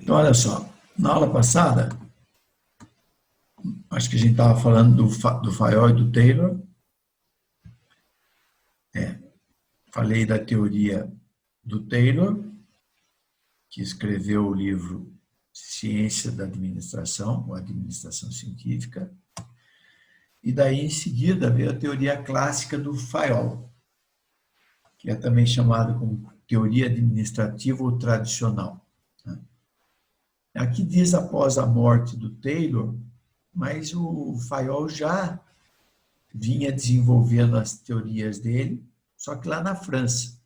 Então, olha só, na aula passada, acho que a gente estava falando do Fayol e do Taylor. Falei da teoria do Taylor, que escreveu o livro Ciência da Administração, ou Administração Científica. E daí, em seguida, veio a teoria clássica do Fayol, que é também chamada como teoria administrativa ou tradicional. Aqui diz após a morte do Taylor, mas o Fayol já vinha desenvolvendo as teorias dele, só que lá na França.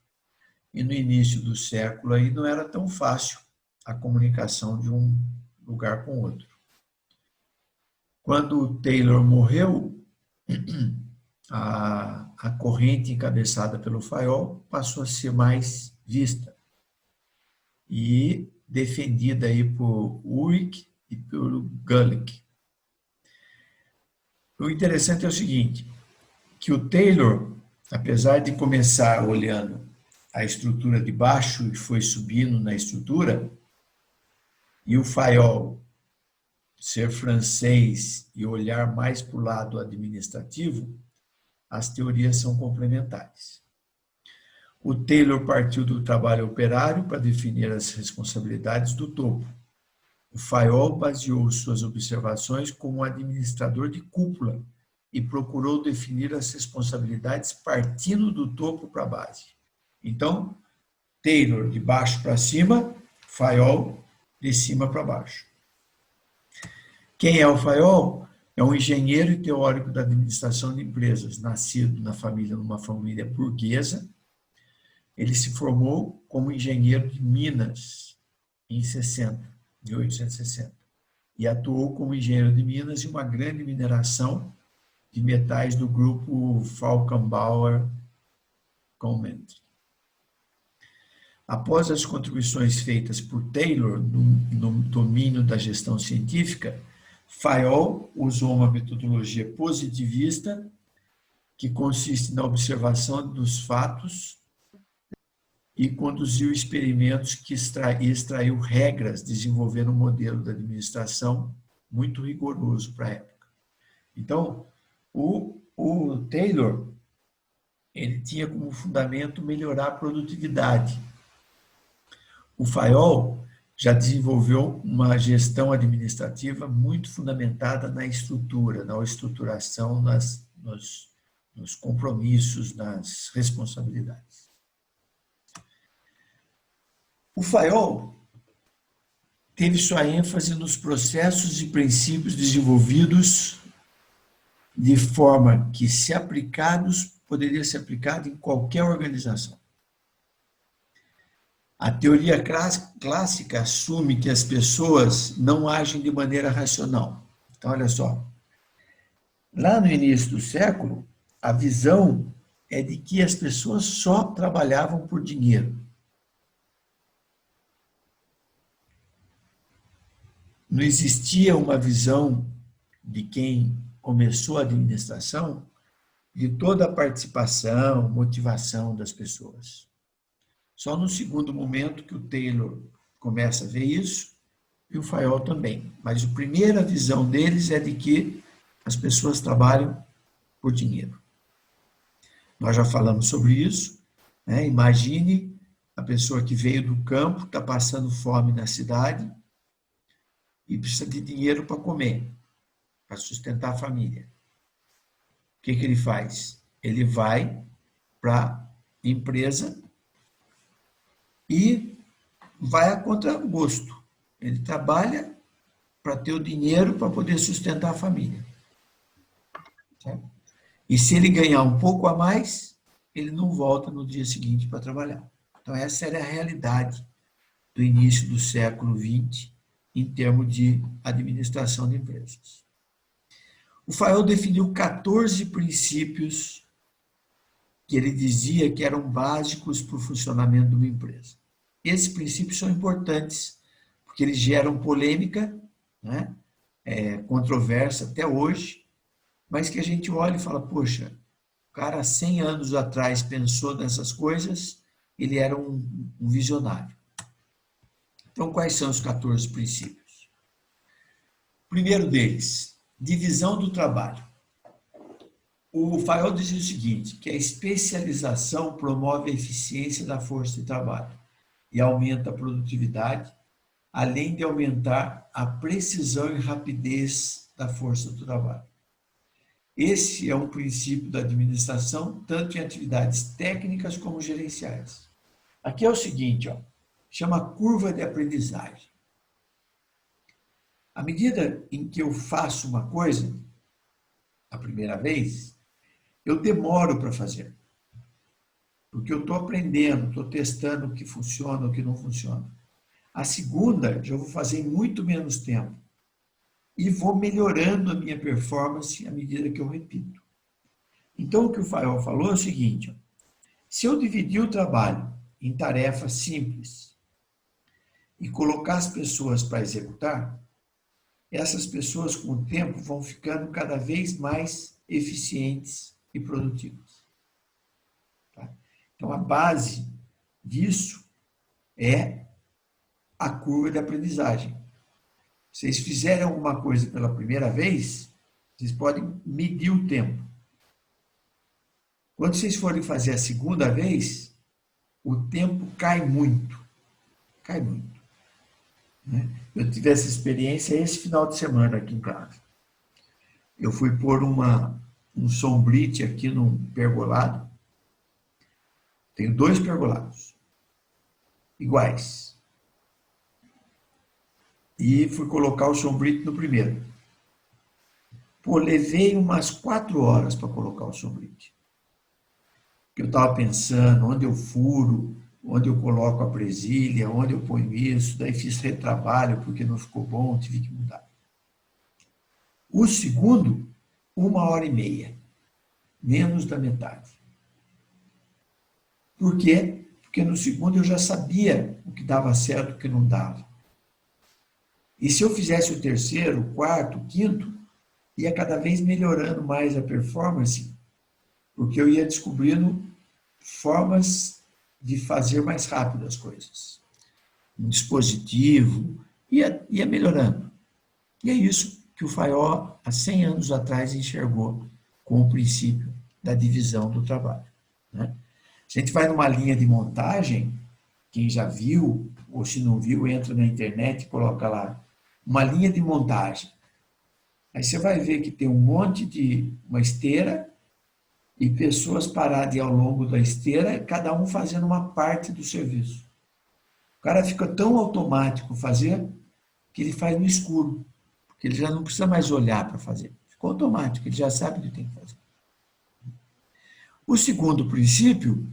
E no início do século aí não era tão fácil a comunicação de um lugar com outro. Quando o Taylor morreu, a corrente encabeçada pelo Fayol passou a ser mais vista e defendida aí por Ulrich e por Gulick. O interessante é o seguinte, que o Taylor, apesar de começar olhando a estrutura de baixo e foi subindo na estrutura, e o Fayol ser francês e olhar mais para o lado administrativo, as teorias são complementares. O Taylor partiu do trabalho operário para definir as responsabilidades do topo. O Fayol baseou suas observações como um administrador de cúpula e procurou definir as responsabilidades partindo do topo para a base. Então, Taylor de baixo para cima, Fayol de cima para baixo. Quem é o Fayol? É um engenheiro e teórico da administração de empresas, nascido numa família burguesa. Ele se formou como engenheiro de Minas em 1860, e atuou como engenheiro de Minas em uma grande mineração de metais do grupo Falkenbauer Commodore. Após as contribuições feitas por Taylor no domínio da gestão científica, Fayol usou uma metodologia positivista que consiste na observação dos fatos e conduziu experimentos que extraiu regras, desenvolvendo um modelo de administração muito rigoroso para a época. Então, o Taylor, ele tinha como fundamento melhorar a produtividade. O Fayol já desenvolveu uma gestão administrativa muito fundamentada na estrutura, na estruturação, nos compromissos, nas responsabilidades. O Fayol teve sua ênfase nos processos e princípios desenvolvidos de forma que, se aplicados, poderia ser aplicado em qualquer organização. A teoria clássica assume que as pessoas não agem de maneira racional. Então, olha só. Lá no início do século, a visão é de que as pessoas só trabalhavam por dinheiro. Não existia uma visão de quem começou a administração de toda a participação, motivação das pessoas. Só no segundo momento que o Taylor começa a ver isso, e o Fayol também. Mas a primeira visão deles é de que as pessoas trabalham por dinheiro. Nós já falamos sobre isso, né? Imagine a pessoa que veio do campo, está passando fome na cidade e precisa de dinheiro para comer, para sustentar a família. O que ele faz? Ele vai para a empresa e vai a contragosto. Ele trabalha para ter o dinheiro para poder sustentar a família. Certo? E se ele ganhar um pouco a mais, ele não volta no dia seguinte para trabalhar. Então, essa era a realidade do início do século XX em termos de administração de empresas. O Fayol definiu 14 princípios que ele dizia que eram básicos para o funcionamento de uma empresa. Esses princípios são importantes, porque eles geram polêmica, né? Controvérsia até hoje, mas que a gente olha e fala, poxa, o cara 100 anos atrás pensou nessas coisas, ele era um visionário. Então, quais são os 14 princípios? O primeiro deles, divisão do trabalho. O Fayol diz o seguinte, que a especialização promove a eficiência da força de trabalho e aumenta a produtividade, além de aumentar a precisão e rapidez da força do trabalho. Esse é um princípio da administração, tanto em atividades técnicas como gerenciais. Aqui é o seguinte, chama curva de aprendizagem. À medida em que eu faço uma coisa, a primeira vez, eu demoro para fazer. Porque eu estou aprendendo, estou testando o que funciona, o que não funciona. A segunda, já vou fazer em muito menos tempo. E vou melhorando a minha performance à medida que eu repito. Então, o que o Fayol falou é o seguinte, se eu dividir o trabalho em tarefas simples e colocar as pessoas para executar, essas pessoas, com o tempo, vão ficando cada vez mais eficientes e produtivas. Tá? Então, a base disso é a curva de aprendizagem. Vocês fizerem alguma coisa pela primeira vez, vocês podem medir o tempo. Quando vocês forem fazer a segunda vez, o tempo cai muito. Cai muito. Eu tive essa experiência esse final de semana aqui em casa. Eu fui pôr um sombrite aqui num pergolado. Tenho 2 pergolados. Iguais. E fui colocar o sombrite no primeiro. Levei umas 4 horas para colocar o sombrite. Eu estava pensando onde eu furo, onde eu coloco a presilha, onde eu ponho isso, daí fiz retrabalho porque não ficou bom, tive que mudar. O segundo, 1h30, menos da metade. Por quê? Porque no segundo eu já sabia o que dava certo e o que não dava. E se eu fizesse o terceiro, o quarto, o quinto, ia cada vez melhorando mais a performance, porque eu ia descobrindo formas de fazer mais rápido as coisas. Um dispositivo, ia melhorando. E é isso que o Fayol, há 100 anos atrás, enxergou com o princípio da divisão do trabalho. Né? A gente vai numa linha de montagem, quem já viu, ou se não viu, entra na internet e coloca lá, uma linha de montagem. Aí você vai ver que tem um monte de uma esteira e pessoas paradas ao longo da esteira, cada um fazendo uma parte do serviço. O cara fica tão automático fazer que ele faz no escuro, porque ele já não precisa mais olhar para fazer. Ficou automático, ele já sabe o que tem que fazer. O segundo princípio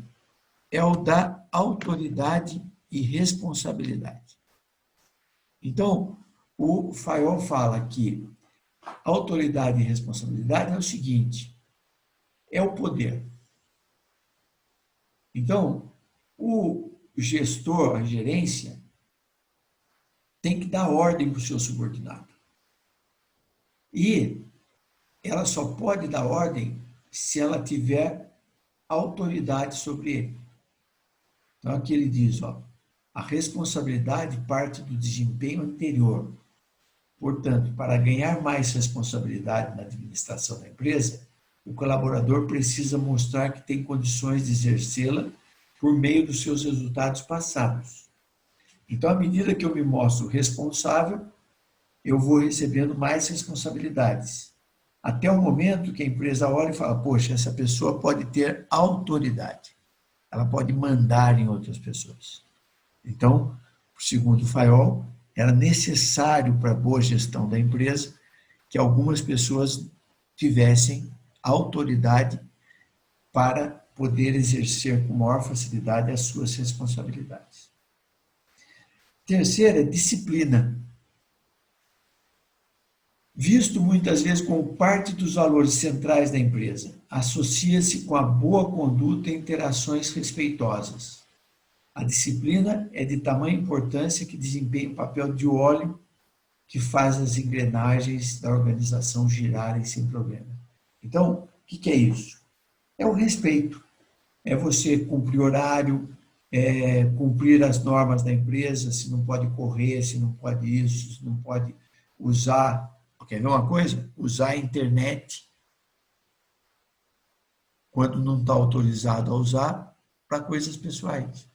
é o da autoridade e responsabilidade. Então, o Fayol fala que autoridade e responsabilidade é o seguinte, é o poder. Então, o gestor, a gerência, tem que dar ordem para o seu subordinado. E ela só pode dar ordem se ela tiver autoridade sobre ele. Então, aqui ele diz, a responsabilidade parte do desempenho anterior. Portanto, para ganhar mais responsabilidade na administração da empresa, o colaborador precisa mostrar que tem condições de exercê-la por meio dos seus resultados passados. Então, à medida que eu me mostro responsável, eu vou recebendo mais responsabilidades. Até o momento que a empresa olha e fala, poxa, essa pessoa pode ter autoridade. Ela pode mandar em outras pessoas. Então, segundo o Fayol, era necessário para a boa gestão da empresa que algumas pessoas tivessem autoridade para poder exercer com maior facilidade as suas responsabilidades. Terceira, disciplina. Visto muitas vezes como parte dos valores centrais da empresa, associa-se com a boa conduta e interações respeitosas. A disciplina é de tamanha importância que desempenha o papel de óleo que faz as engrenagens da organização girarem sem problema. Então, o que é isso? É o respeito. É você cumprir horário, cumprir as normas da empresa, se não pode correr, se não pode isso, se não pode usar. Quer ver uma coisa? Usar a internet quando não está autorizado a usar para coisas pessoais.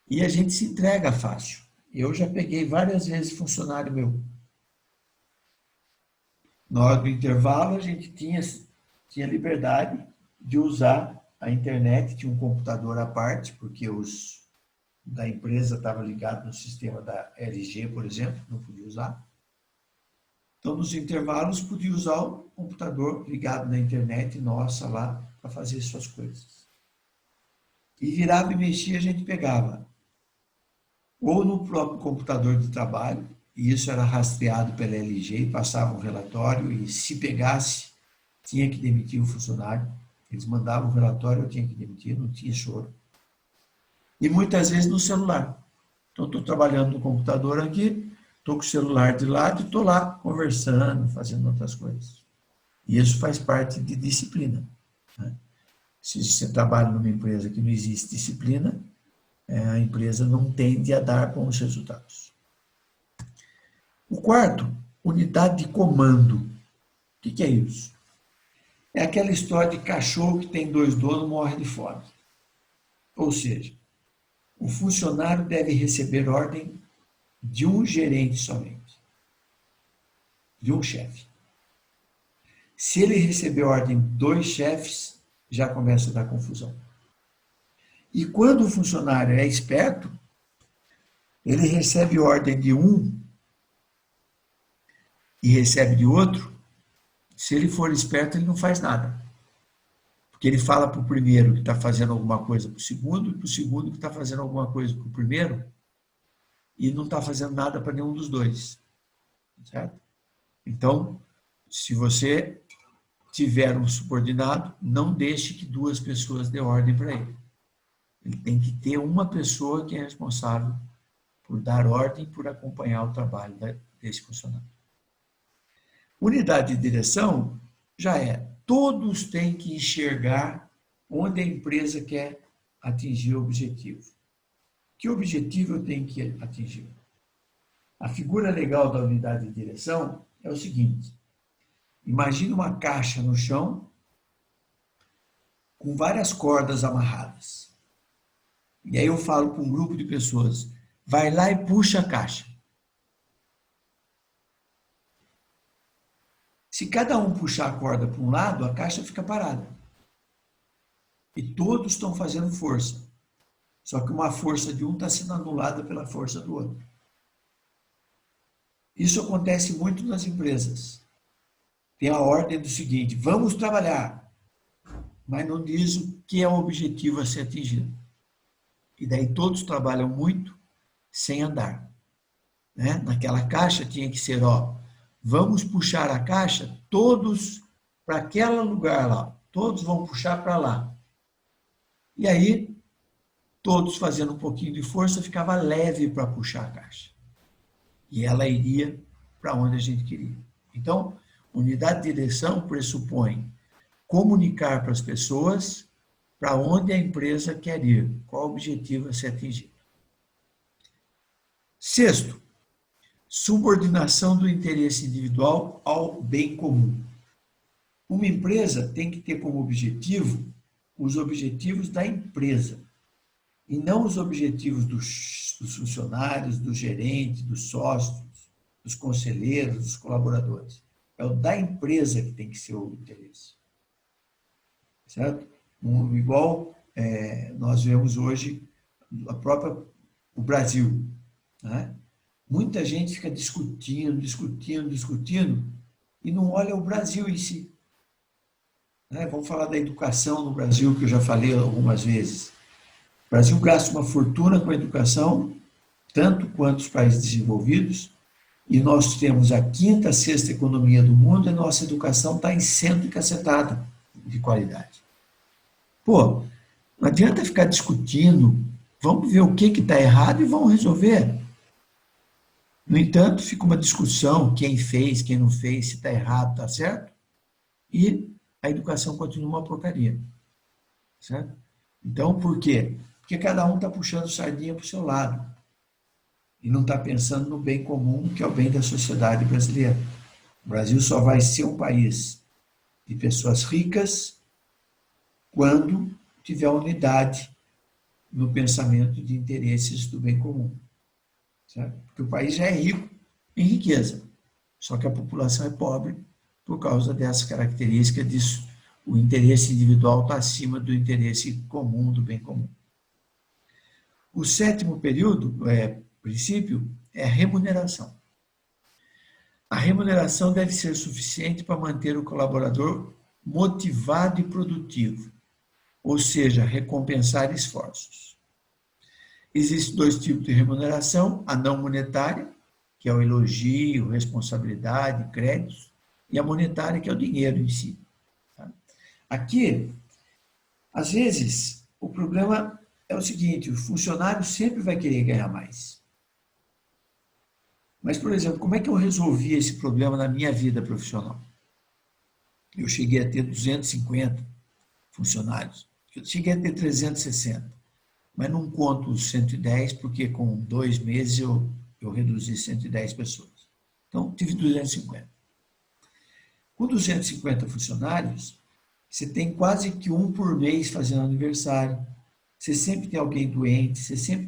E a gente se entrega fácil. Eu já peguei várias vezes funcionário meu. Na hora do intervalo, a gente tinha liberdade de usar a internet, tinha um computador à parte, porque os da empresa estavam ligados no sistema da LG, por exemplo, não podia usar. Então, nos intervalos, podia usar o computador ligado na internet nossa lá para fazer suas coisas. E virava e mexia, a gente pegava ou no próprio computador de trabalho, e isso era rastreado pela LG, e passava um relatório, e se pegasse, tinha que demitir o funcionário. Eles mandavam o relatório, eu tinha que demitir, não tinha choro. E muitas vezes no celular. Então, estou trabalhando no computador aqui, estou com o celular de lado e estou lá conversando, fazendo outras coisas. E isso faz parte de disciplina. Né? Se você trabalha numa empresa que não existe disciplina, a empresa não tende a dar bons resultados. O quarto, unidade de comando. O que é isso? É aquela história de cachorro que tem 2 donos, morre de fome. Ou seja, o funcionário deve receber ordem de um gerente somente, de um chefe. Se ele receber ordem de 2 chefes, já começa a dar confusão. E quando o funcionário é esperto, ele recebe ordem de um e recebe de outro. Se ele for esperto, ele não faz nada. Porque ele fala para o primeiro que está fazendo alguma coisa para o segundo, e para o segundo que está fazendo alguma coisa para o primeiro, e não está fazendo nada para nenhum dos dois. Certo? Então, se você tiver um subordinado, não deixe que 2 pessoas dê ordem para ele. Ele tem que ter uma pessoa que é responsável por dar ordem, por acompanhar o trabalho desse funcionário. Unidade de direção já é, todos têm que enxergar onde a empresa quer atingir o objetivo. Que objetivo eu tenho que atingir? A figura legal da unidade de direção é o seguinte: imagine uma caixa no chão com várias cordas amarradas. E aí eu falo para um grupo de pessoas, vai lá e puxa a caixa. Se cada um puxar a corda para um lado, a caixa fica parada. E todos estão fazendo força. Só que uma força de um está sendo anulada pela força do outro. Isso acontece muito nas empresas. Tem a ordem do seguinte, vamos trabalhar, mas não diz o que é o objetivo a ser atingido. E daí todos trabalham muito sem andar. Né? Naquela caixa tinha que ser, vamos puxar a caixa todos para aquele lugar lá. Todos vão puxar para lá. E aí, todos fazendo um pouquinho de força, ficava leve para puxar a caixa. E ela iria para onde a gente queria. Então, unidade de direção pressupõe comunicar para as pessoas para onde a empresa quer ir, qual o objetivo a ser atingido. Sexto, subordinação do interesse individual ao bem comum. Uma empresa tem que ter como objetivo os objetivos da empresa, e não os objetivos dos funcionários, do gerente, dos sócios, dos conselheiros, dos colaboradores. É o da empresa que tem que ser o interesse. Certo? Igual nós vemos hoje o Brasil. Né? Muita gente fica discutindo e não olha o Brasil em si. Né? Vamos falar da educação no Brasil, que eu já falei algumas vezes. O Brasil gasta uma fortuna com a educação, tanto quanto os países desenvolvidos, e nós temos a 5ª, 6ª economia do mundo, e a nossa educação está em cento e cacetada de qualidade. Pô, não adianta ficar discutindo, vamos ver o que está errado e vamos resolver. No entanto, fica uma discussão, quem fez, quem não fez, se está errado, está certo, e a educação continua uma porcaria. Certo? Então, por quê? Porque cada um está puxando sardinha para o seu lado e não está pensando no bem comum, que é o bem da sociedade brasileira. O Brasil só vai ser um país de pessoas ricas quando tiver unidade no pensamento de interesses do bem comum. Certo? Porque o país já é rico em riqueza, só que a população é pobre por causa dessa característica disso. O interesse individual está acima do interesse comum, do bem comum. O sétimo princípio, é a remuneração. A remuneração deve ser suficiente para manter o colaborador motivado e produtivo, ou seja, recompensar esforços. Existem dois tipos de remuneração: a não monetária, que é o elogio, responsabilidade, créditos, e a monetária, que é o dinheiro em si. Aqui, às vezes, o problema é o seguinte: o funcionário sempre vai querer ganhar mais. Mas, por exemplo, como é que eu resolvi esse problema na minha vida profissional? Eu cheguei a ter 250 funcionários. Eu cheguei a ter 360, mas não conto os 110, porque com 2 meses eu reduzi 110 pessoas. Então, tive 250. Com 250 funcionários, você tem quase que um por mês fazendo aniversário. Você sempre tem alguém doente, você sempre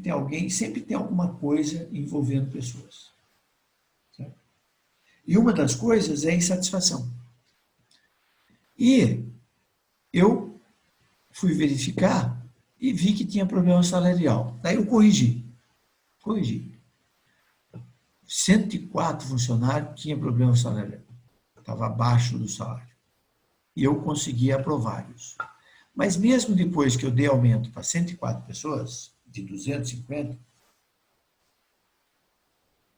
tem alguma coisa envolvendo pessoas. Certo? E uma das coisas é a insatisfação. E eu fui verificar e vi que tinha problema salarial. Daí eu corrigi. 104 funcionários tinham problema salarial. Estava abaixo do salário. E eu consegui aprovar isso. Mas mesmo depois que eu dei aumento para 104 pessoas, de 250,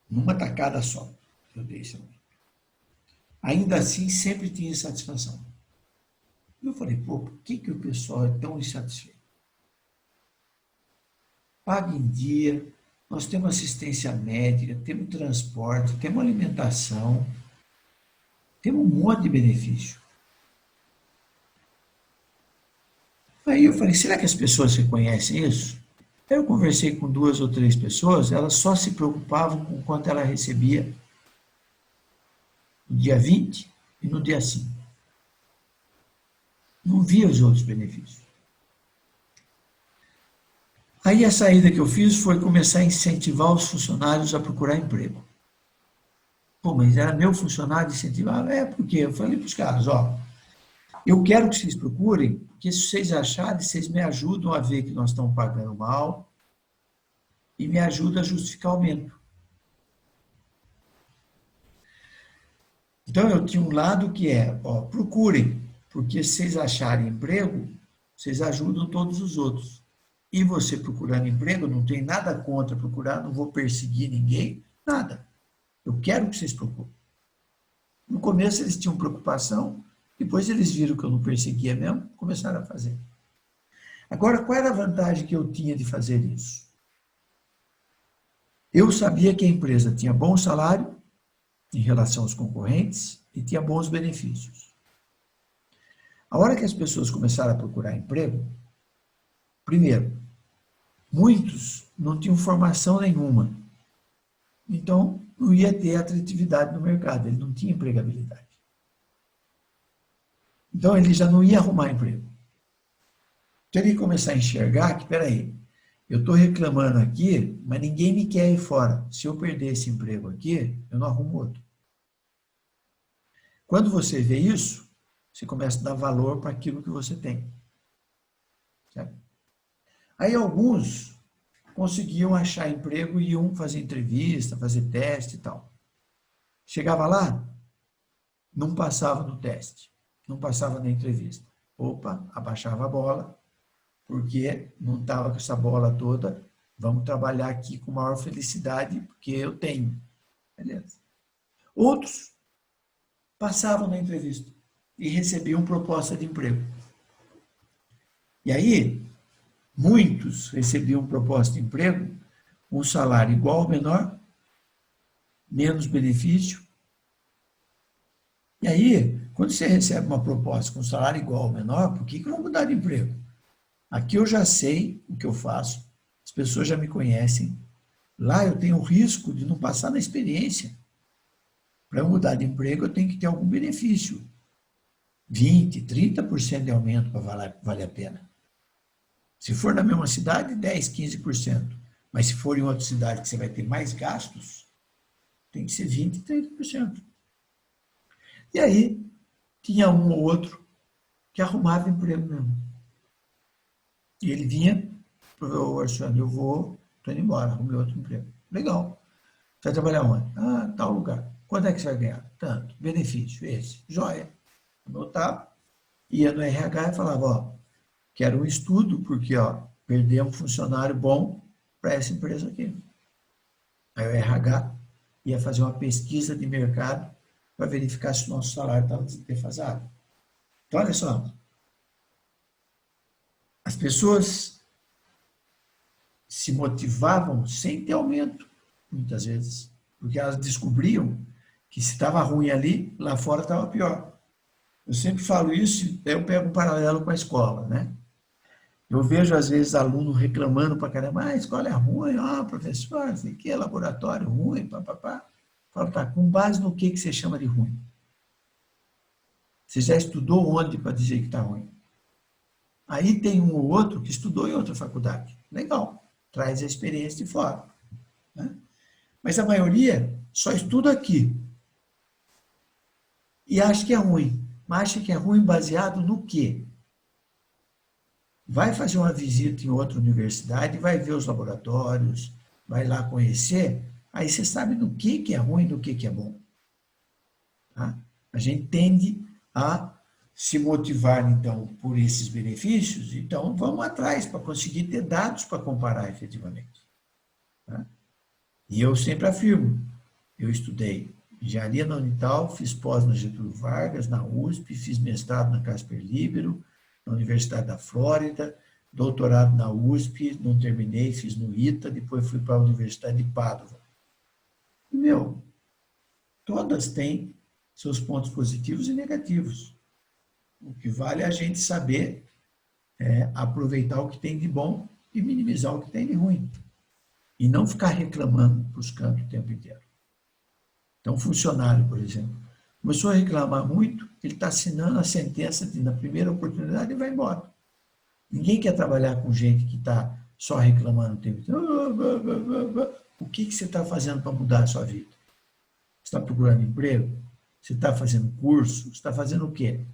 numa tacada só, eu dei esse aumento. Ainda assim, sempre tinha insatisfação. E eu falei, por que o pessoal é tão insatisfeito? Paga em dia, nós temos assistência médica, temos transporte, temos alimentação, temos um monte de benefício. Aí eu falei, será que as pessoas reconhecem isso? Aí eu conversei com 2 ou 3 pessoas, elas só se preocupavam com quanto ela recebia no dia 20 e no dia 5. Não via os outros benefícios. Aí a saída que eu fiz foi começar a incentivar os funcionários a procurar emprego. Pô, mas era meu funcionário incentivar? É, porque eu falei para os caras, eu quero que vocês procurem, porque se vocês acharem, vocês me ajudam a ver que nós estamos pagando mal e me ajudam a justificar o aumento. Então, eu tinha um lado que é, procurem, porque se vocês acharem emprego, vocês ajudam todos os outros. E você procurando emprego, não tem nada contra procurar, não vou perseguir ninguém, nada. Eu quero que vocês procurem. No começo eles tinham preocupação, depois eles viram que eu não perseguia mesmo, começaram a fazer. Agora, qual era a vantagem que eu tinha de fazer isso? Eu sabia que a empresa tinha bom salário em relação aos concorrentes e tinha bons benefícios. A hora que as pessoas começaram a procurar emprego, primeiro, muitos não tinham formação nenhuma. Então, não ia ter atratividade no mercado, ele não tinha empregabilidade. Então, ele já não ia arrumar emprego. Então, ele ia começar a enxergar que, peraí, eu estou reclamando aqui, mas ninguém me quer ir fora. Se eu perder esse emprego aqui, eu não arrumo outro. Quando você vê isso, você começa a dar valor para aquilo que você tem. Certo? Aí alguns conseguiam achar emprego e iam fazer entrevista, fazer teste e tal. Chegava lá, não passava no teste, não passava na entrevista. Opa, abaixava a bola, porque não estava com essa bola toda, vamos trabalhar aqui com maior felicidade, porque eu tenho. Beleza. Outros passavam na entrevista e recebiam proposta de emprego. E aí, muitos recebiam proposta de emprego com um salário igual ou menor, menos benefício. E aí, quando você recebe uma proposta com salário igual ou menor, por que não mudar de emprego? Aqui eu já sei o que eu faço, as pessoas já me conhecem. Lá eu tenho o risco de não passar na experiência. Para eu mudar de emprego, eu tenho que ter algum benefício. 20%, 30% de aumento para valer a pena. Se for na mesma cidade, 10%, 15%. Mas se for em outra cidade que você vai ter mais gastos, tem que ser 20%, 30%. E aí, tinha um ou outro que arrumava emprego mesmo. E ele vinha, ô Alexandre, estou indo embora, arrumei outro emprego. Legal. Você vai trabalhar onde? Ah, tal lugar. Quanto é que você vai ganhar? Tanto. Benefício, esse. Joia. Anotava, ia no RH e falava, ó, quero um estudo, porque, ó, perdemos um funcionário bom para essa empresa aqui. Aí o RH ia fazer uma pesquisa de mercado para verificar se o nosso salário estava defasado. Então, olha só, as pessoas se motivavam sem ter aumento, muitas vezes, porque elas descobriam que se estava ruim ali, lá fora estava pior. Eu sempre falo isso, eu pego um paralelo com a escola, né? Eu vejo, às vezes, aluno reclamando para caramba, a escola é ruim, professor, sei que, laboratório ruim, papapá. Falo, tá, com base no que você chama de ruim? Você já estudou onde para dizer que está ruim? Aí tem um ou outro que estudou em outra faculdade. Legal, traz a experiência de fora. Né? Mas a maioria só estuda aqui. E acha que é ruim. Mas acha que é ruim baseado no quê? Vai fazer uma visita em outra universidade, vai ver os laboratórios, vai lá conhecer, aí você sabe do que é ruim e do que é bom. Tá? A gente tende a se motivar, então, por esses benefícios, então vamos atrás para conseguir ter dados para comparar efetivamente. Tá? E eu sempre afirmo, eu estudei engenharia na Unital, fiz pós na Getúlio Vargas, na USP, fiz mestrado na Casper Libero, na Universidade da Flórida, doutorado na USP, não terminei, fiz no ITA, depois fui para a Universidade de Pádua. E, todas têm seus pontos positivos e negativos. O que vale é a gente saber aproveitar o que tem de bom e minimizar o que tem de ruim. E não ficar reclamando para os cantos o tempo inteiro. Então, um funcionário, por exemplo, começou a reclamar muito, ele está assinando a sentença de, na primeira oportunidade, ele vai embora. Ninguém quer trabalhar com gente que está só reclamando o tempo inteiro. O que você está fazendo para mudar a sua vida? Você está procurando emprego? Você está fazendo curso? Você está fazendo o quê?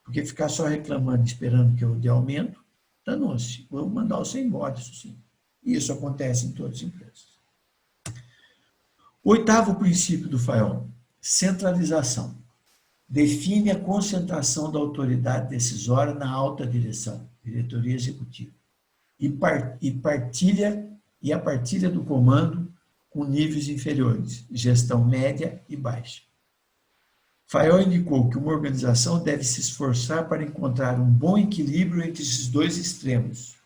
Porque ficar só reclamando, esperando que eu dê aumento, danou-se. Vou mandar você embora, isso sim. E isso acontece em todas as empresas. Oitavo princípio do FAIOL, centralização. Define a concentração da autoridade decisória na alta direção, diretoria executiva, e a partilha do comando com níveis inferiores, gestão média e baixa. Fayol indicou que uma organização deve se esforçar para encontrar um bom equilíbrio entre esses dois extremos.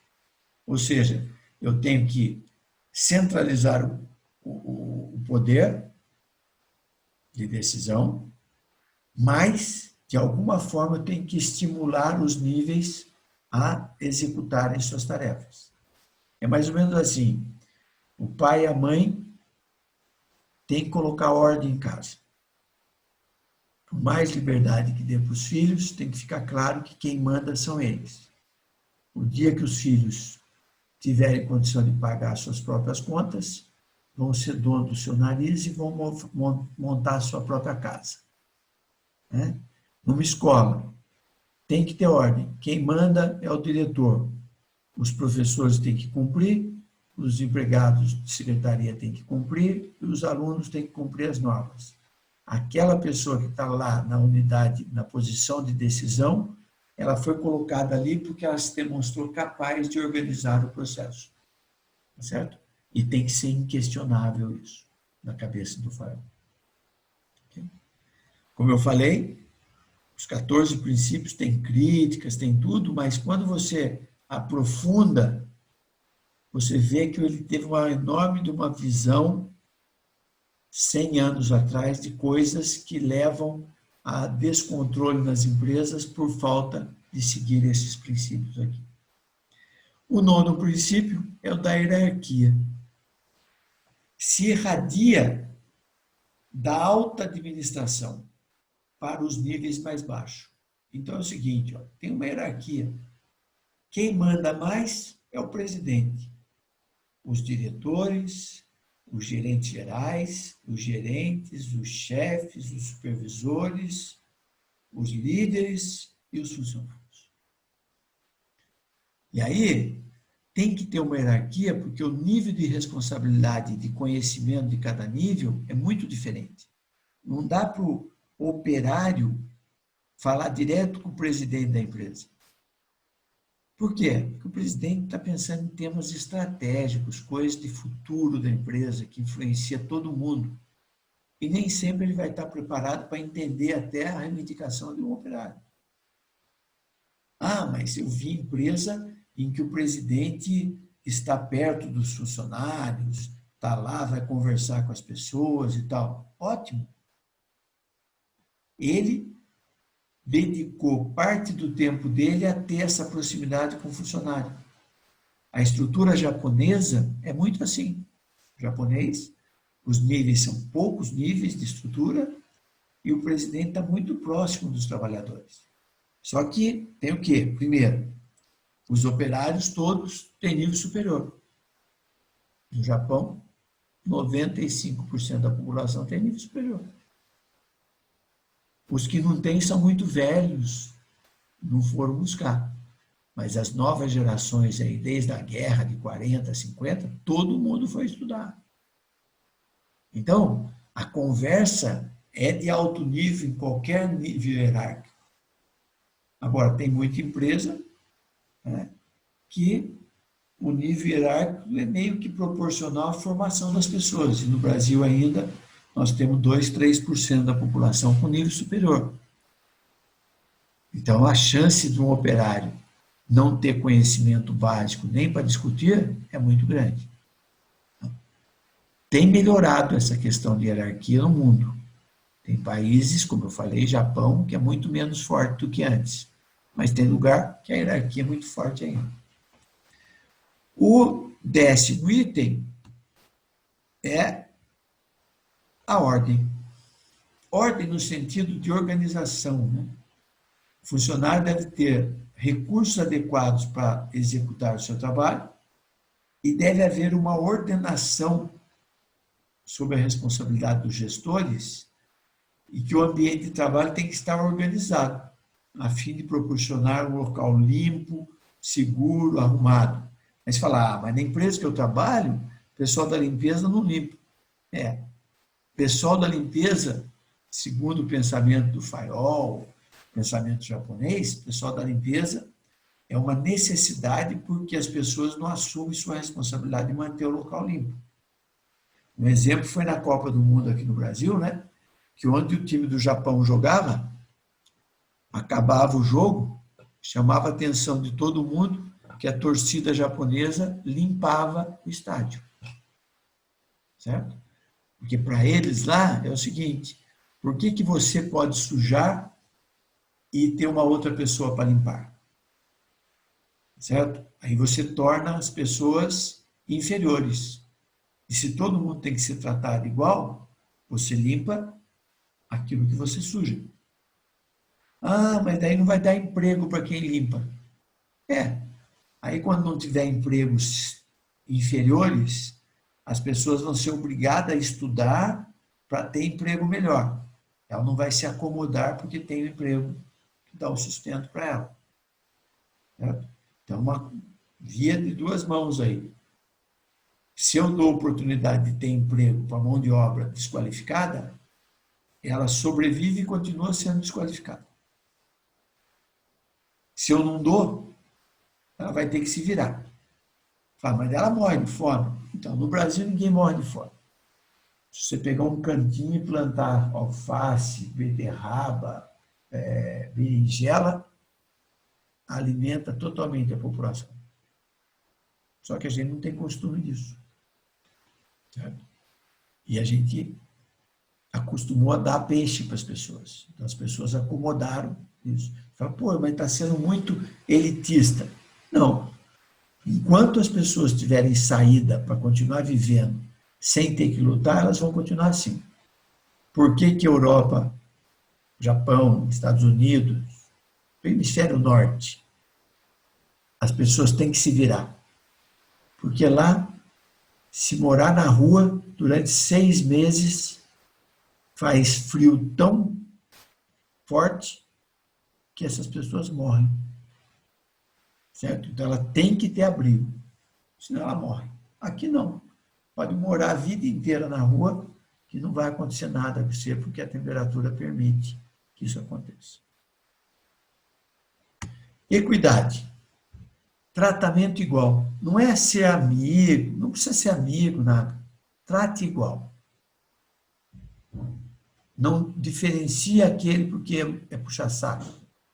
Ou seja, eu tenho que centralizar o poder de decisão, mas, de alguma forma, eu tenho que estimular os níveis a executarem suas tarefas. É mais ou menos assim, o pai e a mãe têm que colocar ordem em casa. Por mais liberdade que dê para os filhos, tem que ficar claro que quem manda são eles. O dia que os filhos tiverem condição de pagar suas próprias contas, vão ser dono do seu nariz e vão montar a sua própria casa. Né? Numa escola, tem que ter ordem. Quem manda é o diretor. Os professores têm que cumprir, os empregados de secretaria têm que cumprir e os alunos têm que cumprir as normas. Aquela pessoa que está lá na unidade, na posição de decisão, ela foi colocada ali porque ela se demonstrou capaz de organizar o processo. Certo? E tem que ser inquestionável isso, na cabeça do Fayol. Okay? Como eu falei, os 14 princípios têm críticas, tem tudo, mas quando você aprofunda, você vê que ele teve uma enorme visão 100 anos atrás de coisas que levam a descontrole nas empresas por falta de seguir esses princípios aqui. O nono princípio é o da hierarquia. Se irradia da alta administração para os níveis mais baixos. Então é o seguinte, ó, tem uma hierarquia. Quem manda mais é o presidente. Os diretores, os gerentes gerais, os gerentes, os chefes, os supervisores, os líderes e os funcionários. E aí, tem que ter uma hierarquia, porque o nível de responsabilidade e de conhecimento de cada nível é muito diferente. Não dá para o operário falar direto com o presidente da empresa. Por quê? Porque o presidente está pensando em temas estratégicos, coisas de futuro da empresa, que influencia todo mundo. E nem sempre ele vai estar preparado para entender até a reivindicação de um operário. Ah, mas eu vi empresa em que o presidente está perto dos funcionários, está lá, vai conversar com as pessoas e tal. Ótimo. Ele dedicou parte do tempo dele a ter essa proximidade com o funcionário. A estrutura japonesa é muito assim. O japonês, os níveis são poucos níveis de estrutura e o presidente está muito próximo dos trabalhadores. Só que tem o quê? Primeiro, os operários todos têm nível superior. No Japão, 95% da população tem nível superior. Os que não têm são muito velhos, não foram buscar. Mas as novas gerações, aí, desde a guerra de 40, 50, todo mundo foi estudar. Então, a conversa é de alto nível em qualquer nível hierárquico. Agora, tem muita empresa, né, que o nível hierárquico é meio que proporcional à formação das pessoas. E no Brasil ainda, nós temos 2, 3% da população com nível superior. Então, a chance de um operário não ter conhecimento básico nem para discutir é muito grande. Tem melhorado essa questão de hierarquia no mundo. Tem países, como eu falei, Japão, que é muito menos forte do que antes. Mas tem lugar que a hierarquia é muito forte ainda. O 10º item é a ordem. Ordem no sentido de organização, né? O funcionário deve ter recursos adequados para executar o seu trabalho e deve haver uma ordenação sob a responsabilidade dos gestores e que o ambiente de trabalho tem que estar organizado, a fim de proporcionar um local limpo, seguro, arrumado. Mas falar, mas na empresa que eu trabalho, o pessoal da limpeza não limpa. O pessoal da limpeza, segundo o pensamento do Fayol, pensamento japonês, o pessoal da limpeza é uma necessidade porque as pessoas não assumem sua responsabilidade de manter o local limpo. Um exemplo foi na Copa do Mundo aqui no Brasil, né? Que onde o time do Japão jogava, acabava o jogo, chamava a atenção de todo mundo que a torcida japonesa limpava o estádio. Certo? Porque para eles lá é o seguinte, por que você pode sujar e ter uma outra pessoa para limpar? Certo? Aí você torna as pessoas inferiores. E se todo mundo tem que ser tratado igual, você limpa aquilo que você suja. Ah, mas daí não vai dar emprego para quem limpa. Aí quando não tiver empregos inferiores, as pessoas vão ser obrigadas a estudar para ter emprego melhor. Ela não vai se acomodar porque tem um emprego que dá o sustento para ela. Certo? Então, uma via de duas mãos aí. Se eu dou oportunidade de ter emprego para mão de obra desqualificada, ela sobrevive e continua sendo desqualificada. Se eu não dou, ela vai ter que se virar. Fala, mas ela morre de fome. Então, no Brasil, ninguém morre de fome. Se você pegar um cantinho e plantar alface, beterraba, berinjela, alimenta totalmente a população. Só que a gente não tem costume disso. Certo? E a gente acostumou a dar peixe para as pessoas. Então, as pessoas acomodaram isso. Fala, pô, mas está sendo muito elitista. Não. Enquanto as pessoas tiverem saída para continuar vivendo sem ter que lutar, elas vão continuar assim. Por que que Europa, Japão, Estados Unidos, o hemisfério norte, as pessoas têm que se virar? Porque lá, se morar na rua durante 6 meses, faz frio tão forte que essas pessoas morrem. Certo? Então ela tem que ter abrigo, senão ela morre. Aqui não. Pode morar a vida inteira na rua, que não vai acontecer nada com você, porque a temperatura permite que isso aconteça. Equidade. Tratamento igual. Não é ser amigo, não precisa ser amigo, nada. Trate igual. Não diferencia aquele porque é puxa-saco,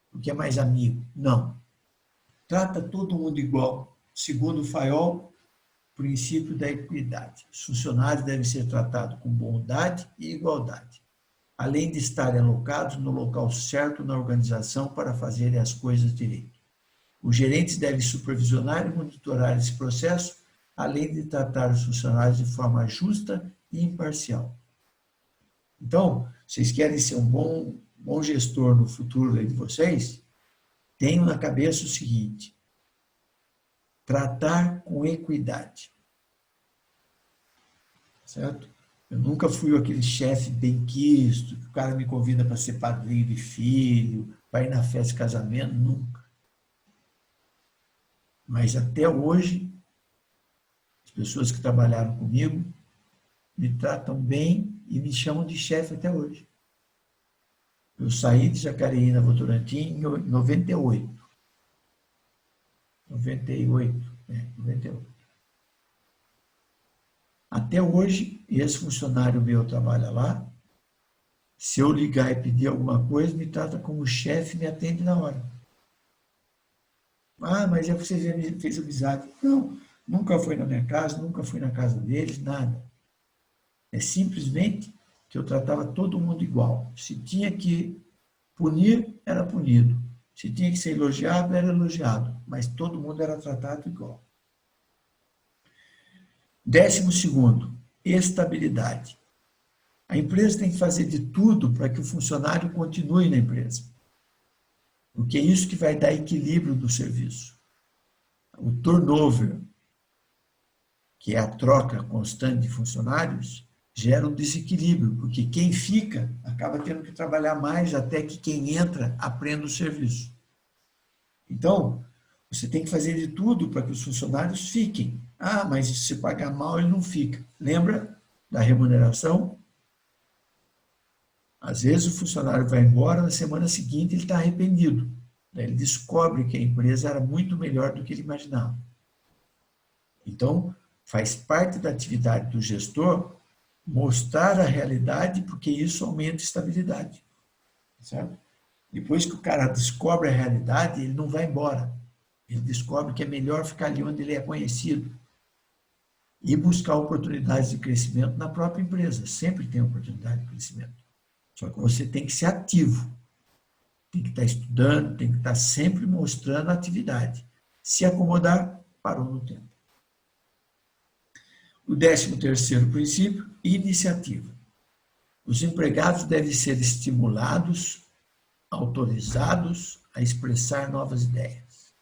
porque é mais amigo. Não. Trata todo mundo igual. Segundo o Fayol, princípio da equidade. Os funcionários devem ser tratados com bondade e igualdade, além de estarem alocados no local certo na organização para fazerem as coisas direito. Os gerentes devem supervisionar e monitorar esse processo, além de tratar os funcionários de forma justa e imparcial. Então, vocês querem ser um bom gestor no futuro de vocês? Tenham na cabeça o seguinte: tratar com equidade. Certo? Eu nunca fui aquele chefe benquisto, que o cara me convida para ser padrinho de filho, para ir na festa de casamento, nunca. Mas até hoje, as pessoas que trabalharam comigo me tratam bem e me chamam de chefe até hoje. Eu saí de Jacareí, na Votorantim, em 98. 98. Até hoje, esse funcionário meu trabalha lá. Se eu ligar e pedir alguma coisa, me trata como chefe e me atende na hora. Ah, mas é você fez amizade. Não, nunca foi na minha casa, nunca fui na casa deles, nada. É simplesmente que eu tratava todo mundo igual. Se tinha que punir, era punido. Se tinha que ser elogiado, era elogiado. Mas todo mundo era tratado igual. 12º, estabilidade. A empresa tem que fazer de tudo para que o funcionário continue na empresa. Porque é isso que vai dar equilíbrio do serviço. O turnover, que é a troca constante de funcionários, gera um desequilíbrio, porque quem fica acaba tendo que trabalhar mais até que quem entra aprenda o serviço. Então, você tem que fazer de tudo para que os funcionários fiquem. Ah, mas se você pagar mal, ele não fica. Lembra da remuneração? Às vezes o funcionário vai embora, na semana seguinte ele está arrependido. Daí ele descobre que a empresa era muito melhor do que ele imaginava. Então, faz parte da atividade do gestor mostrar a realidade, porque isso aumenta a estabilidade. Certo? Depois que o cara descobre a realidade, ele não vai embora. Ele descobre que é melhor ficar ali onde ele é conhecido e buscar oportunidades de crescimento na própria empresa. Sempre tem oportunidade de crescimento. Só que você tem que ser ativo. Tem que estar estudando, tem que estar sempre mostrando a atividade. Se acomodar, parou no tempo. O 13º princípio, iniciativa. Os empregados devem ser estimulados, autorizados a expressar novas ideias,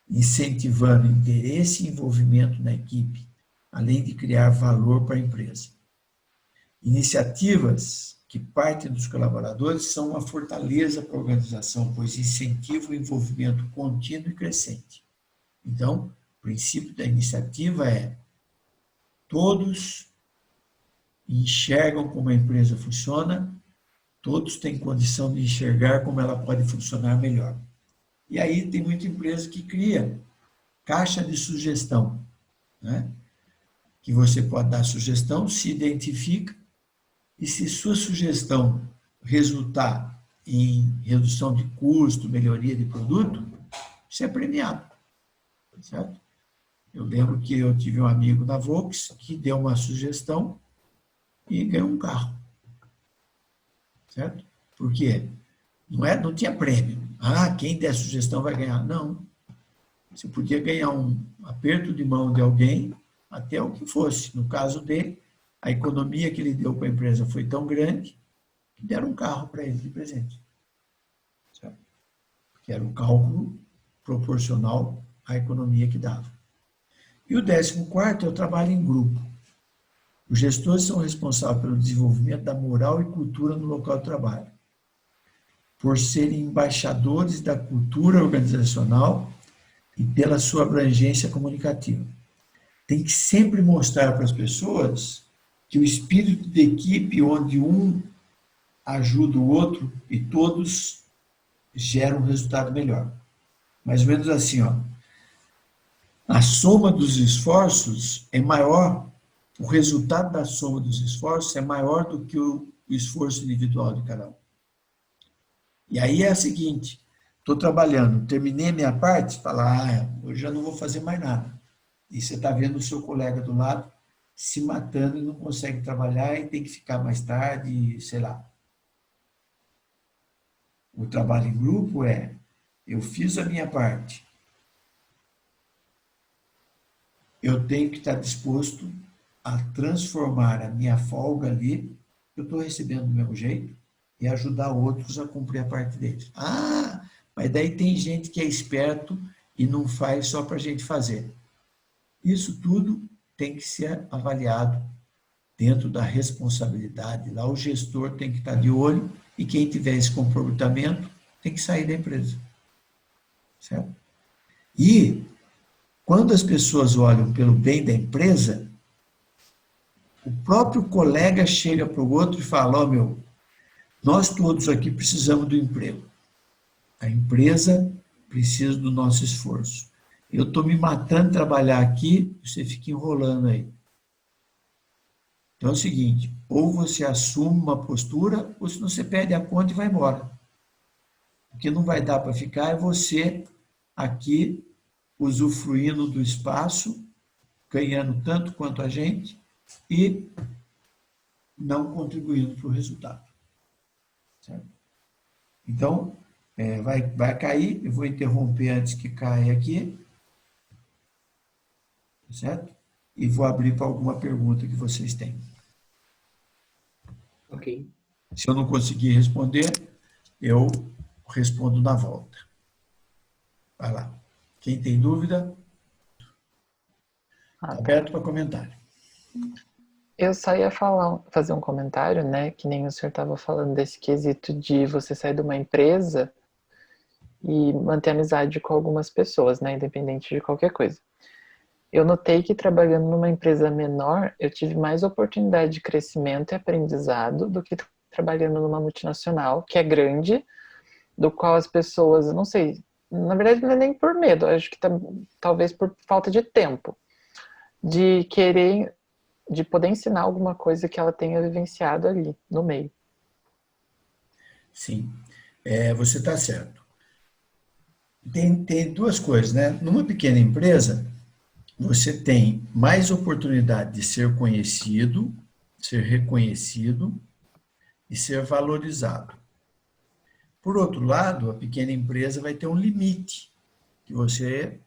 incentivando interesse e envolvimento na equipe, além de criar valor para a empresa. Iniciativas que partem dos colaboradores são uma fortaleza para a organização, pois incentivam o envolvimento contínuo e crescente. Então, o princípio da iniciativa é: todos enxergam como a empresa funciona, todos têm condição de enxergar como ela pode funcionar melhor. E aí tem muita empresa que cria caixa de sugestão, né? Que você pode dar sugestão, se identifica, e se sua sugestão resultar em redução de custo, melhoria de produto, você é premiado, certo? Eu lembro que eu tive um amigo na Volks que deu uma sugestão e ganhou um carro, certo? Por quê? Não tinha prêmio. Ah, quem der sugestão vai ganhar. Não. Você podia ganhar um aperto de mão de alguém, até o que fosse. No caso dele, a economia que ele deu para a empresa foi tão grande que deram um carro para ele de presente. Certo? Que era o cálculo proporcional à economia que dava. E o 14º é o trabalho em grupo. Os gestores são responsáveis pelo desenvolvimento da moral e cultura no local de trabalho, por serem embaixadores da cultura organizacional e pela sua abrangência comunicativa. Tem que sempre mostrar para as pessoas que o espírito de equipe, onde um ajuda o outro e todos geram um resultado melhor. Mais ou menos assim, ó. A soma dos esforços é maior, o resultado da soma dos esforços é maior do que o esforço individual de cada um. E aí é o seguinte, estou trabalhando, terminei a minha parte, falar, hoje já não vou fazer mais nada. E você está vendo o seu colega do lado se matando e não consegue trabalhar e tem que ficar mais tarde, sei lá. O trabalho em grupo é, eu fiz a minha parte, eu tenho que estar disposto a transformar a minha folga ali, eu estou recebendo do mesmo jeito, e ajudar outros a cumprir a parte deles. Ah, mas daí tem gente que é esperto e não faz só para a gente fazer. Isso tudo tem que ser avaliado dentro da responsabilidade. Lá o gestor tem que estar de olho e quem tiver esse comportamento tem que sair da empresa. Certo? E quando as pessoas olham pelo bem da empresa, o próprio colega chega para o outro e fala, ó, meu, nós todos aqui precisamos do emprego. A empresa precisa do nosso esforço. Eu estou me matando de trabalhar aqui, você fica enrolando aí. Então é o seguinte, ou você assume uma postura, ou senão você perde a conta e vai embora. O que não vai dar para ficar é você aqui usufruindo do espaço, ganhando tanto quanto a gente e não contribuindo para o resultado. Certo? Então, vai cair, eu vou interromper antes que caia aqui, certo? E vou abrir para alguma pergunta que vocês têm. Ok. Se eu não conseguir responder, eu respondo na volta. Vai lá. Quem tem dúvida, está aberto para comentário. Eu só ia fazer um comentário, né, que nem o senhor estava falando desse quesito de você sair de uma empresa e manter amizade com algumas pessoas, né, independente de qualquer coisa. Eu notei que trabalhando numa empresa menor, eu tive mais oportunidade de crescimento e aprendizado do que trabalhando numa multinacional, que é grande, do qual as pessoas, não sei, na verdade não é nem por medo, acho que talvez por falta de tempo, de querer, de poder ensinar alguma coisa que ela tenha vivenciado ali, no meio. Sim, você está certo. Tem duas coisas, né? Numa pequena empresa, você tem mais oportunidade de ser conhecido, ser reconhecido e ser valorizado. Por outro lado, a pequena empresa vai ter um limite que você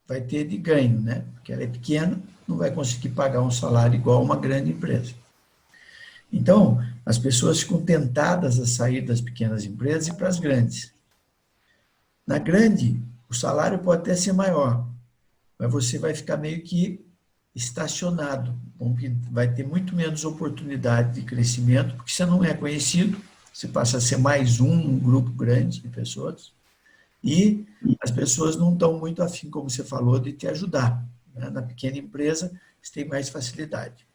vai ter de ganho, né? Porque ela é pequena, não vai conseguir pagar um salário igual a uma grande empresa. Então, as pessoas ficam tentadas a sair das pequenas empresas e para as grandes. Na grande, o salário pode até ser maior, mas você vai ficar meio que estacionado, vai ter muito menos oportunidade de crescimento, porque você não é conhecido, você passa a ser mais um grupo grande de pessoas, e as pessoas não estão muito afim, como você falou, de te ajudar. Né? Na pequena empresa, você tem mais facilidade.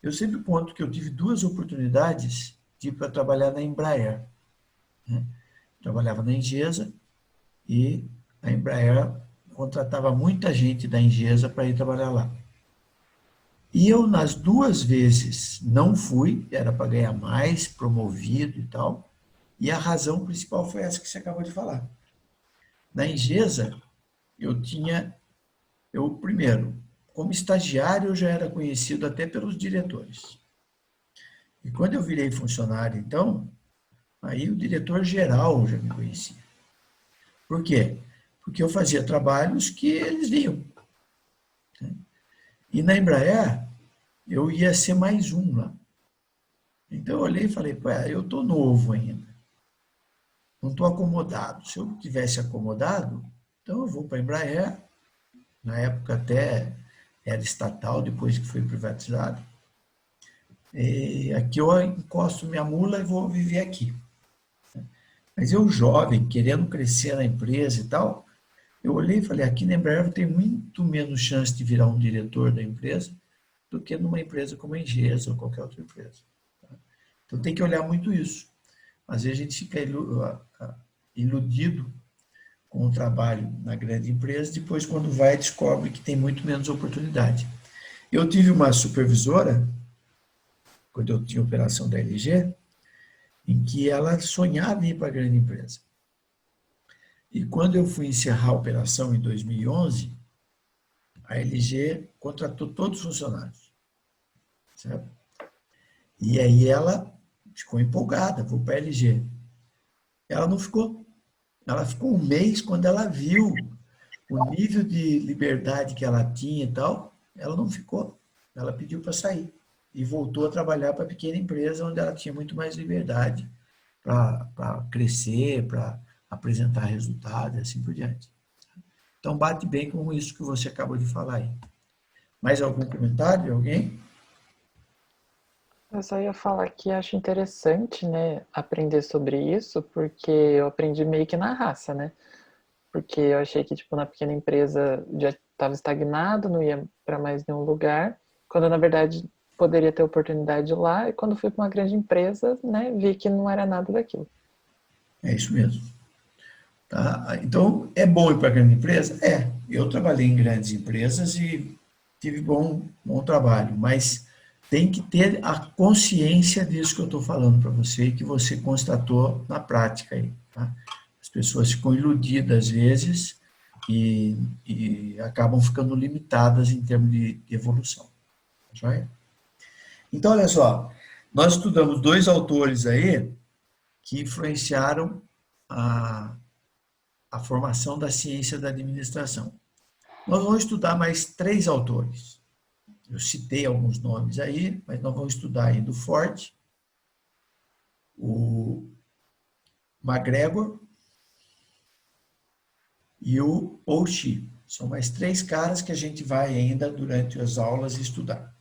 Eu sempre conto que eu tive duas oportunidades de ir para trabalhar na Embraer. Né? Trabalhava na Engesa e a Embraer contratava muita gente da Engesa para ir trabalhar lá. E eu, nas duas vezes, não fui, era para ganhar mais, promovido e tal, e a razão principal foi essa que você acabou de falar. Na Engesa, primeiro, como estagiário, eu já era conhecido até pelos diretores. E quando eu virei funcionário, então, aí o diretor-geral já me conhecia. Por quê? porque eu fazia trabalhos que eles viam. E na Embraer, eu ia ser mais um lá. Então eu olhei e falei, pô, eu estou novo ainda, não estou acomodado. Se eu tivesse acomodado, então eu vou para a Embraer, na época até era estatal, depois que foi privatizado. E aqui eu encosto minha mula e vou viver aqui. Mas eu, jovem, querendo crescer na empresa e tal, eu olhei e falei, aqui na Embraer eu tenho muito menos chance de virar um diretor da empresa do que numa empresa como a Engesa ou qualquer outra empresa. Então tem que olhar muito isso. Às vezes a gente fica iludido com o trabalho na grande empresa, depois quando vai descobre que tem muito menos oportunidade. Eu tive uma supervisora, quando eu tinha operação da LG, em que ela sonhava em ir para a grande empresa. E quando eu fui encerrar a operação em 2011, a LG contratou todos os funcionários. Certo? E aí ela ficou empolgada, vou para a LG. Ela não ficou. Ela ficou um mês, quando ela viu o nível de liberdade que ela tinha e tal, ela não ficou. Ela pediu para sair e voltou a trabalhar para a pequena empresa, onde ela tinha muito mais liberdade para crescer, para apresentar resultados e assim por diante. Então bate bem com isso que você acabou de falar aí. Mais algum comentário de alguém? Eu só ia falar que acho interessante, né, aprender sobre isso, porque eu aprendi meio que na raça, né? Porque eu achei que, tipo, na pequena empresa já estava estagnado, não ia para mais nenhum lugar, quando na verdade poderia ter oportunidade lá, e quando fui para uma grande empresa, né, vi que não era nada daquilo. É isso mesmo. Tá? Então, é bom ir para a grande empresa? É. Eu trabalhei em grandes empresas e tive bom trabalho, mas tem que ter a consciência disso que eu estou falando para você e que você constatou na prática aí. Tá? As pessoas ficam iludidas às vezes e acabam ficando limitadas em termos de evolução. Joia? Então, olha só, nós estudamos dois autores aí que influenciaram a formação da ciência da administração. Nós vamos estudar mais três autores. Eu citei alguns nomes aí, mas nós vamos estudar ainda o Ford, o McGregor e o Ouchi. São mais três caras que a gente vai ainda, durante as aulas, estudar.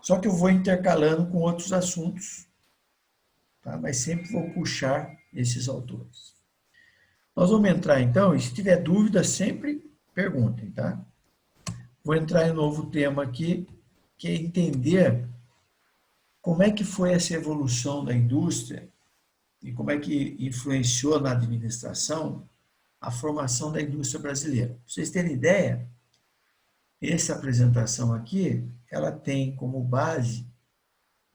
Só que eu vou intercalando com outros assuntos, tá? Mas sempre vou puxar esses autores. Nós vamos entrar então, e se tiver dúvida, sempre perguntem, tá? Vou entrar em um novo tema aqui, que é entender como é que foi essa evolução da indústria e como é que influenciou na administração a formação da indústria brasileira. Para vocês terem ideia, essa apresentação aqui, ela tem como base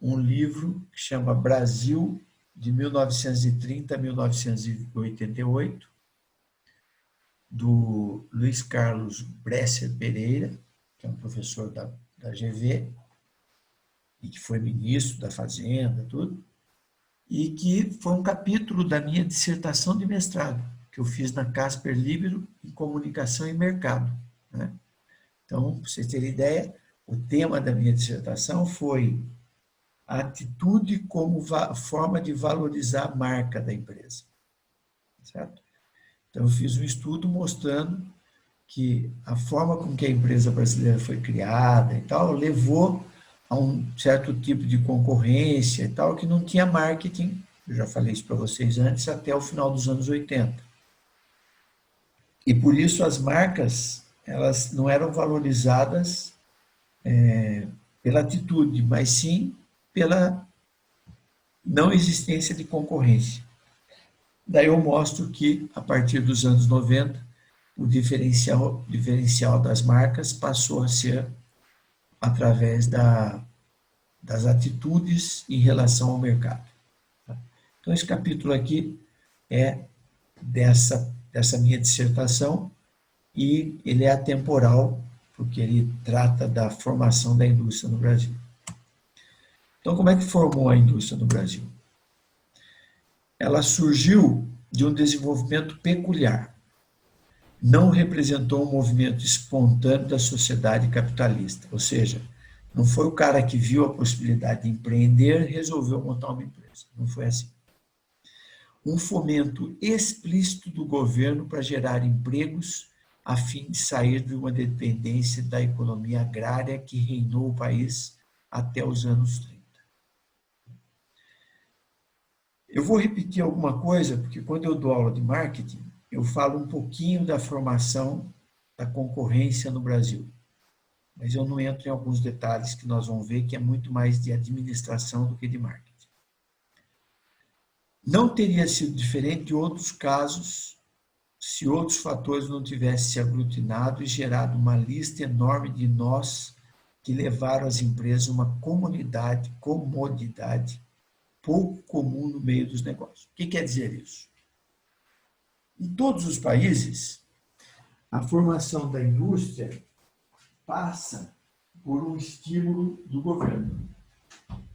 um livro que chama Brasil, de 1930 a 1988, do Luiz Carlos Bresser Pereira, que é um professor da GV, e que foi ministro da Fazenda, tudo, e que foi um capítulo da minha dissertação de mestrado, que eu fiz na Casper Libero em Comunicação e Mercado. Né? Então, para vocês terem ideia, o tema da minha dissertação foi a atitude como forma de valorizar a marca da empresa. Certo? Então, eu fiz um estudo mostrando que a forma com que a empresa brasileira foi criada e tal, levou a um certo tipo de concorrência e tal, que não tinha marketing, eu já falei isso para vocês antes, até o final dos anos 80. E por isso as marcas, elas não eram valorizadas pela atitude, mas sim pela não existência de concorrência. Daí eu mostro que, a partir dos anos 90, o diferencial das marcas passou a ser através das atitudes em relação ao mercado. Então, esse capítulo aqui é dessa minha dissertação e ele é atemporal, porque ele trata da formação da indústria no Brasil. Então, como é que formou a indústria no Brasil? Ela surgiu de um desenvolvimento peculiar. não representou um movimento espontâneo da sociedade capitalista. Ou seja, não foi o cara que viu a possibilidade de empreender e resolveu montar uma empresa. Não foi assim. Um fomento explícito do governo para gerar empregos a fim de sair de uma dependência da economia agrária que reinou o país até os anos 30. Eu vou repetir alguma coisa, porque quando eu dou aula de marketing, eu falo um pouquinho da formação da concorrência no Brasil. Mas eu não entro em alguns detalhes que nós vamos ver que é muito mais de administração do que de marketing. Não teria sido diferente de outros casos se outros fatores não tivessem se aglutinado e gerado uma lista enorme de nós que levaram as empresas a uma comodidade pouco comum no meio dos negócios. O que quer dizer isso? Em todos os países, a formação da indústria passa por um estímulo do governo.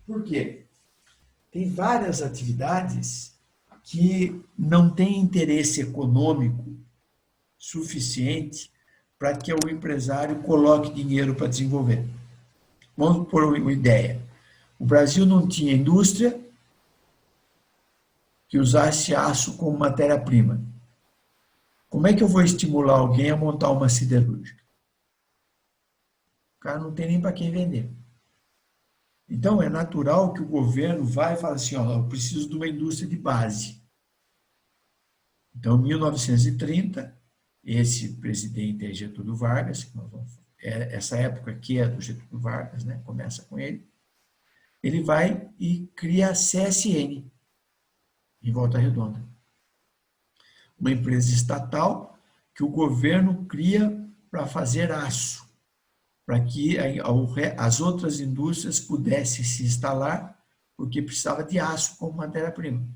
Por quê? Tem várias atividades que não têm interesse econômico suficiente para que o empresário coloque dinheiro para desenvolver. Vamos por uma ideia. O Brasil não tinha indústria que usasse aço como matéria-prima. Como é que eu vou estimular alguém a montar uma siderúrgica? O cara não tem nem para quem vender. Então, é natural que o governo vai e fala assim, ó, eu preciso de uma indústria de base. Então, em 1930, esse presidente é Getúlio Vargas, essa época aqui é do Getúlio Vargas, né? Começa com ele vai e cria a CSN, em Volta Redonda. Uma empresa estatal que o governo cria para fazer aço, para que as outras indústrias pudessem se instalar, porque precisava de aço como matéria-prima.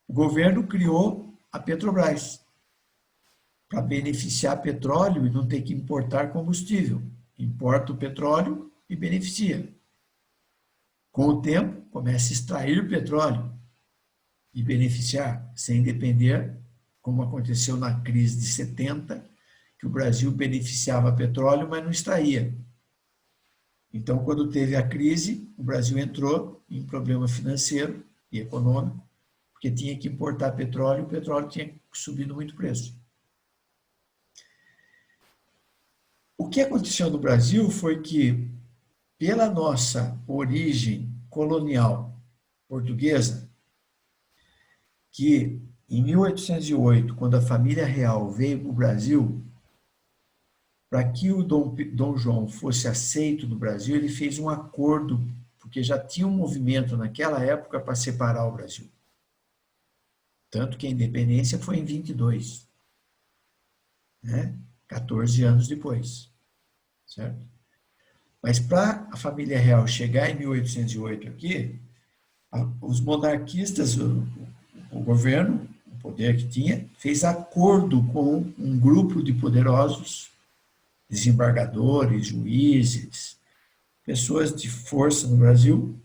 O governo criou a Petrobras, para beneficiar petróleo e não ter que importar combustível. Importa o petróleo e beneficia. Com o tempo, começa a extrair petróleo e beneficiar, sem depender, como aconteceu na crise de 70, que o Brasil beneficiava petróleo, mas não extraía. Então, quando teve a crise, o Brasil entrou em problema financeiro e econômico, porque tinha que importar petróleo e o petróleo tinha subido muito o preço. O que aconteceu no Brasil foi que, pela nossa origem colonial portuguesa, que em 1808, quando a família real veio para o Brasil, para que o Dom João fosse aceito no Brasil, ele fez um acordo, porque já tinha um movimento naquela época para separar o Brasil. Tanto que a independência foi em 22, né? 14 anos depois, certo? Mas para a família real chegar em 1808 aqui, os monarquistas, o governo, o poder que tinha, fez acordo com um grupo de poderosos, desembargadores, juízes, pessoas de força no Brasil,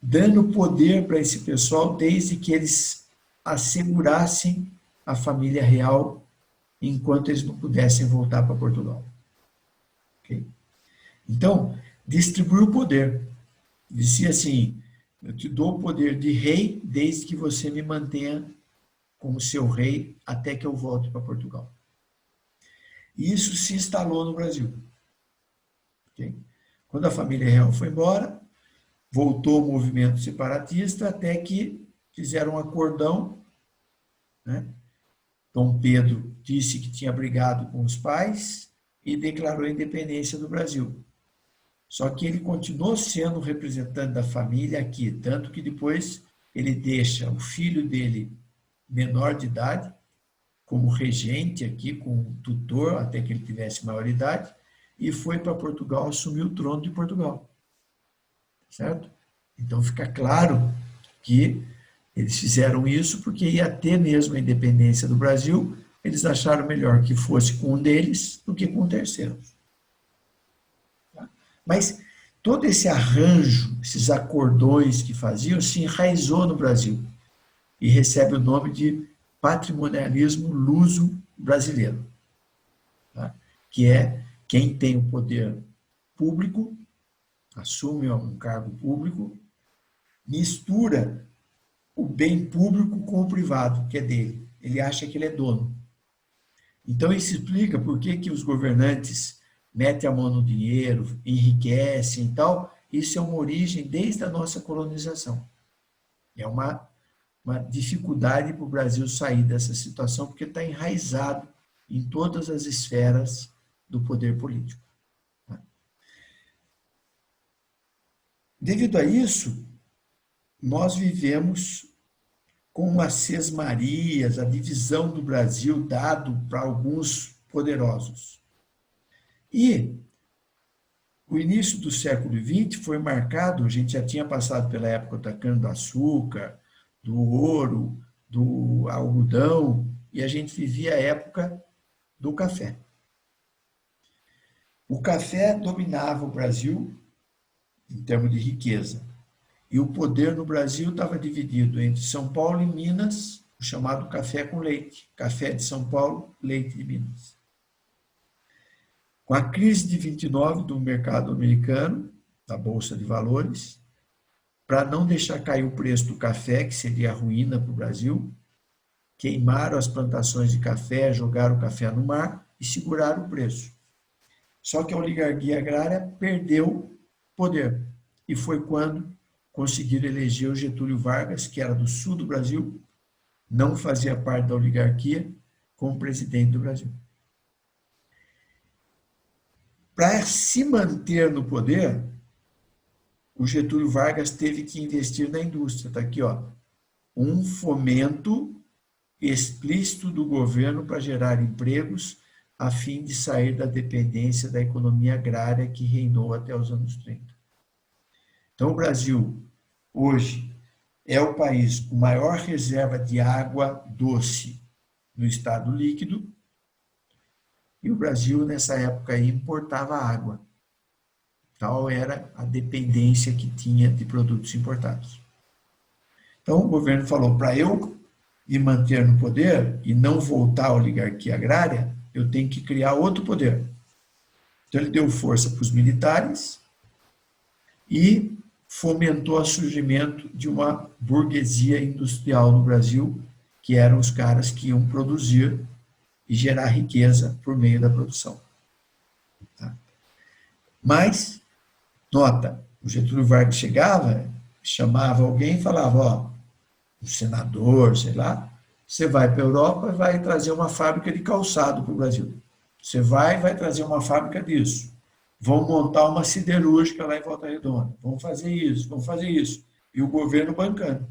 dando poder para esse pessoal desde que eles assegurassem a família real enquanto eles não pudessem voltar para Portugal. Okay? Então, distribuiu o poder. Dizia assim, eu te dou o poder de rei desde que você me mantenha como seu rei até que eu volte para Portugal. E isso se instalou no Brasil. Okay? Quando a família real foi embora, voltou o movimento separatista até que fizeram um acordão, né? Dom Pedro disse que tinha brigado com os pais e declarou a independência do Brasil. Só que ele continuou sendo representante da família aqui, tanto que depois ele deixa o filho dele, menor de idade, como regente aqui, com tutor, até que ele tivesse maioridade, e foi para Portugal assumir o trono de Portugal. Certo? Então fica claro que eles fizeram isso porque ia ter mesmo a independência do Brasil, eles acharam melhor que fosse com um deles do que com o terceiro. Mas todo esse arranjo, esses acordões que faziam, se enraizou no Brasil e recebe o nome de patrimonialismo luso brasileiro, tá? Que é quem tem o poder público, assume um cargo público, mistura o bem público com o privado, que é dele. Ele acha que ele é dono. Então, isso explica por que os governantes metem a mão no dinheiro, enriquecem e tal. Isso é uma origem desde a nossa colonização. É uma dificuldade para o Brasil sair dessa situação, porque está enraizado em todas as esferas do poder político. Devido a isso, nós vivemos com as sesmarias, a divisão do Brasil dado para alguns poderosos. E o início do século XX foi marcado, a gente já tinha passado pela época da cana-do-açúcar, do ouro, do algodão, e a gente vivia a época do café. O café dominava o Brasil em termos de riqueza. E o poder no Brasil estava dividido entre São Paulo e Minas, o chamado café com leite. Café de São Paulo, leite de Minas. Com a crise de 29 do mercado americano, da Bolsa de Valores, para não deixar cair o preço do café, que seria a ruína para o Brasil, queimaram as plantações de café, jogaram o café no mar e seguraram o preço. Só que a oligarquia agrária perdeu poder. E foi quando conseguiram eleger o Getúlio Vargas, que era do sul do Brasil, não fazia parte da oligarquia, como presidente do Brasil. Para se manter no poder, o Getúlio Vargas teve que investir na indústria. Está aqui, ó, um fomento explícito do governo para gerar empregos a fim de sair da dependência da economia agrária que reinou até os anos 30. Então, o Brasil, hoje, é o país com maior reserva de água doce no estado líquido, e o Brasil, nessa época, importava água. Tal era a dependência que tinha de produtos importados. Então, o governo falou, para eu me manter no poder e não voltar à oligarquia agrária, eu tenho que criar outro poder. Então, ele deu força para os militares e fomentou o surgimento de uma burguesia industrial no Brasil, que eram os caras que iam produzir e gerar riqueza por meio da produção. Tá? Mas, nota, o Getúlio Vargas chegava, chamava alguém e falava, ó, um senador, sei lá, você vai para a Europa e vai trazer uma fábrica de calçado para o Brasil. Você vai trazer uma fábrica disso. Vão montar uma siderúrgica lá em Volta Redonda. Vão fazer isso, vão fazer isso. E o governo bancando.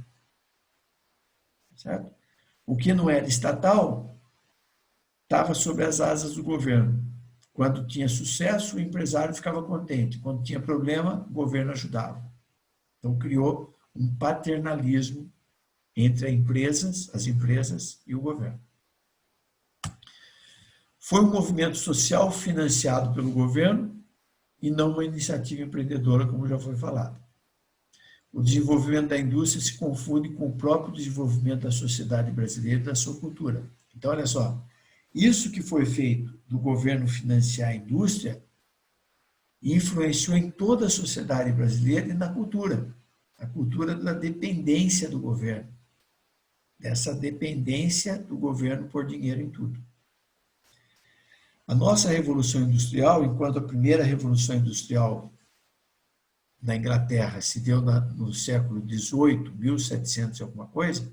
Certo? O que não era estatal estava sob as asas do governo. Quando tinha sucesso, o empresário ficava contente. Quando tinha problema, o governo ajudava. Então, criou um paternalismo entre as empresas e o governo. Foi um movimento social financiado pelo governo e não uma iniciativa empreendedora, como já foi falado. O desenvolvimento da indústria se confunde com o próprio desenvolvimento da sociedade brasileira e da sua cultura. Então, olha só, isso que foi feito do governo financiar a indústria influenciou em toda a sociedade brasileira e na cultura. A cultura da dependência do governo. Dessa dependência do governo por dinheiro em tudo. A nossa Revolução Industrial, enquanto a primeira Revolução Industrial na Inglaterra se deu no século XVIII, 1700 e alguma coisa,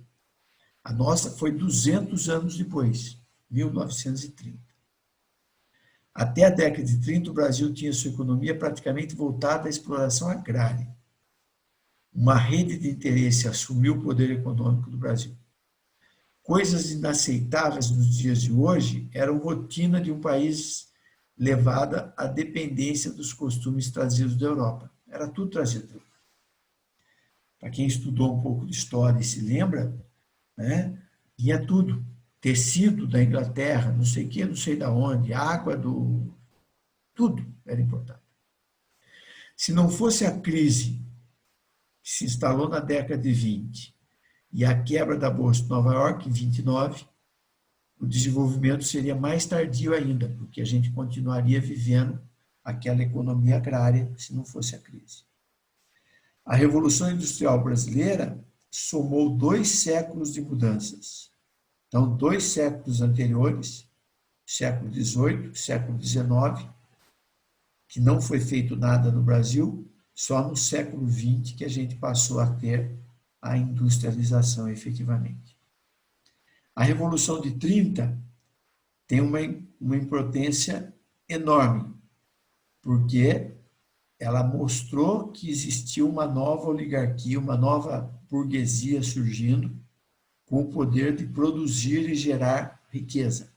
a nossa foi 200 anos depois, 1930. Até a década de 30, o Brasil tinha sua economia praticamente voltada à exploração agrária. Uma rede de interesse assumiu o poder econômico do Brasil. Coisas inaceitáveis nos dias de hoje eram rotina de um país levada à dependência dos costumes trazidos da Europa. Era tudo trazido. Para quem estudou um pouco de história e se lembra, né, tinha tudo. Tecido da Inglaterra, não sei o que, não sei da onde, água do... Tudo era importante. Se não fosse a crise que se instalou na década de 20 e a quebra da Bolsa de Nova York, em 29, o desenvolvimento seria mais tardio ainda, porque a gente continuaria vivendo aquela economia agrária se não fosse a crise. A Revolução Industrial Brasileira somou 2 séculos de mudanças. Então, 2 séculos anteriores, século XVIII, século XIX, que não foi feito nada no Brasil, só no século XX que a gente passou a ter a industrialização efetivamente. A Revolução de 30 tem uma importância enorme, porque ela mostrou que existia uma nova oligarquia, uma nova burguesia surgindo, com o poder de produzir e gerar riqueza,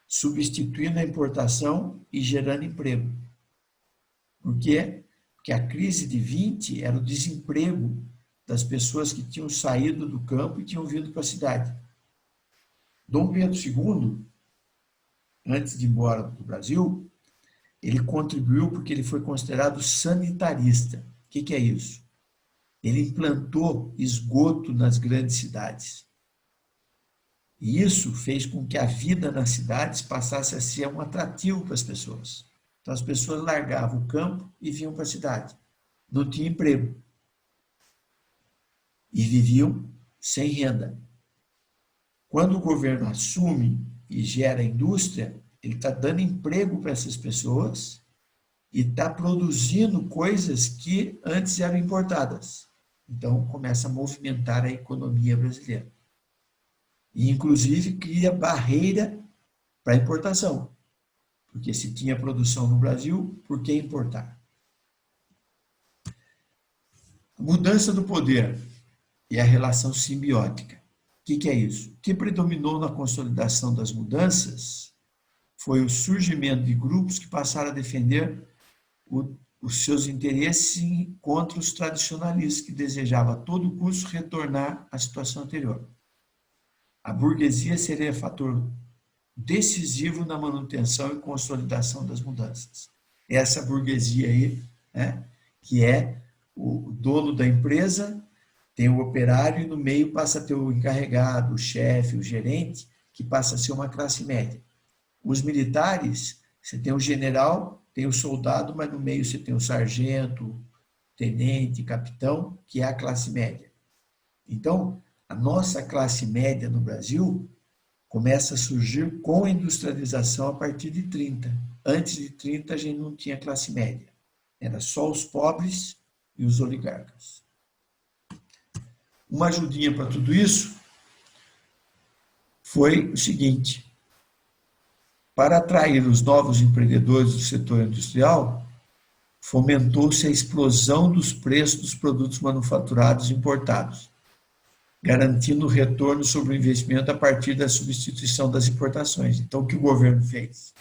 substituindo a importação e gerando emprego. Por quê? Porque a crise de 20 era o desemprego das pessoas que tinham saído do campo e tinham vindo para a cidade. Dom Pedro II, antes de ir embora do Brasil, ele contribuiu porque ele foi considerado sanitarista. O que é isso? Ele implantou esgoto nas grandes cidades. E isso fez com que a vida nas cidades passasse a ser um atrativo para as pessoas. Então as pessoas largavam o campo e vinham para a cidade. Não tinha emprego. E viviam sem renda. Quando o governo assume e gera indústria, ele está dando emprego para essas pessoas e está produzindo coisas que antes eram importadas. Então, começa a movimentar a economia brasileira. E, inclusive, cria barreira para a importação. Porque se tinha produção no Brasil, por que importar? A mudança do poder e a relação simbiótica. O que é isso? O que predominou na consolidação das mudanças foi o surgimento de grupos que passaram a defender os seus interesses contra os tradicionalistas, que desejavam a todo custo retornar à situação anterior. A burguesia seria fator decisivo na manutenção e consolidação das mudanças. Essa burguesia aí, né, que é o dono da empresa, tem o operário e no meio passa a ter o encarregado, o chefe, o gerente, que passa a ser uma classe média. Os militares, você tem o general, tem o soldado, mas no meio você tem o sargento, tenente, capitão, que é a classe média. Então, a nossa classe média no Brasil começa a surgir com a industrialização a partir de 30. Antes de 30, a gente não tinha classe média. Era só os pobres e os oligarcas. Uma ajudinha para tudo isso foi o seguinte: para atrair os novos empreendedores do setor industrial, fomentou-se a explosão dos preços dos produtos manufaturados importados, garantindo o retorno sobre o investimento a partir da substituição das importações. Então, o que o governo fez?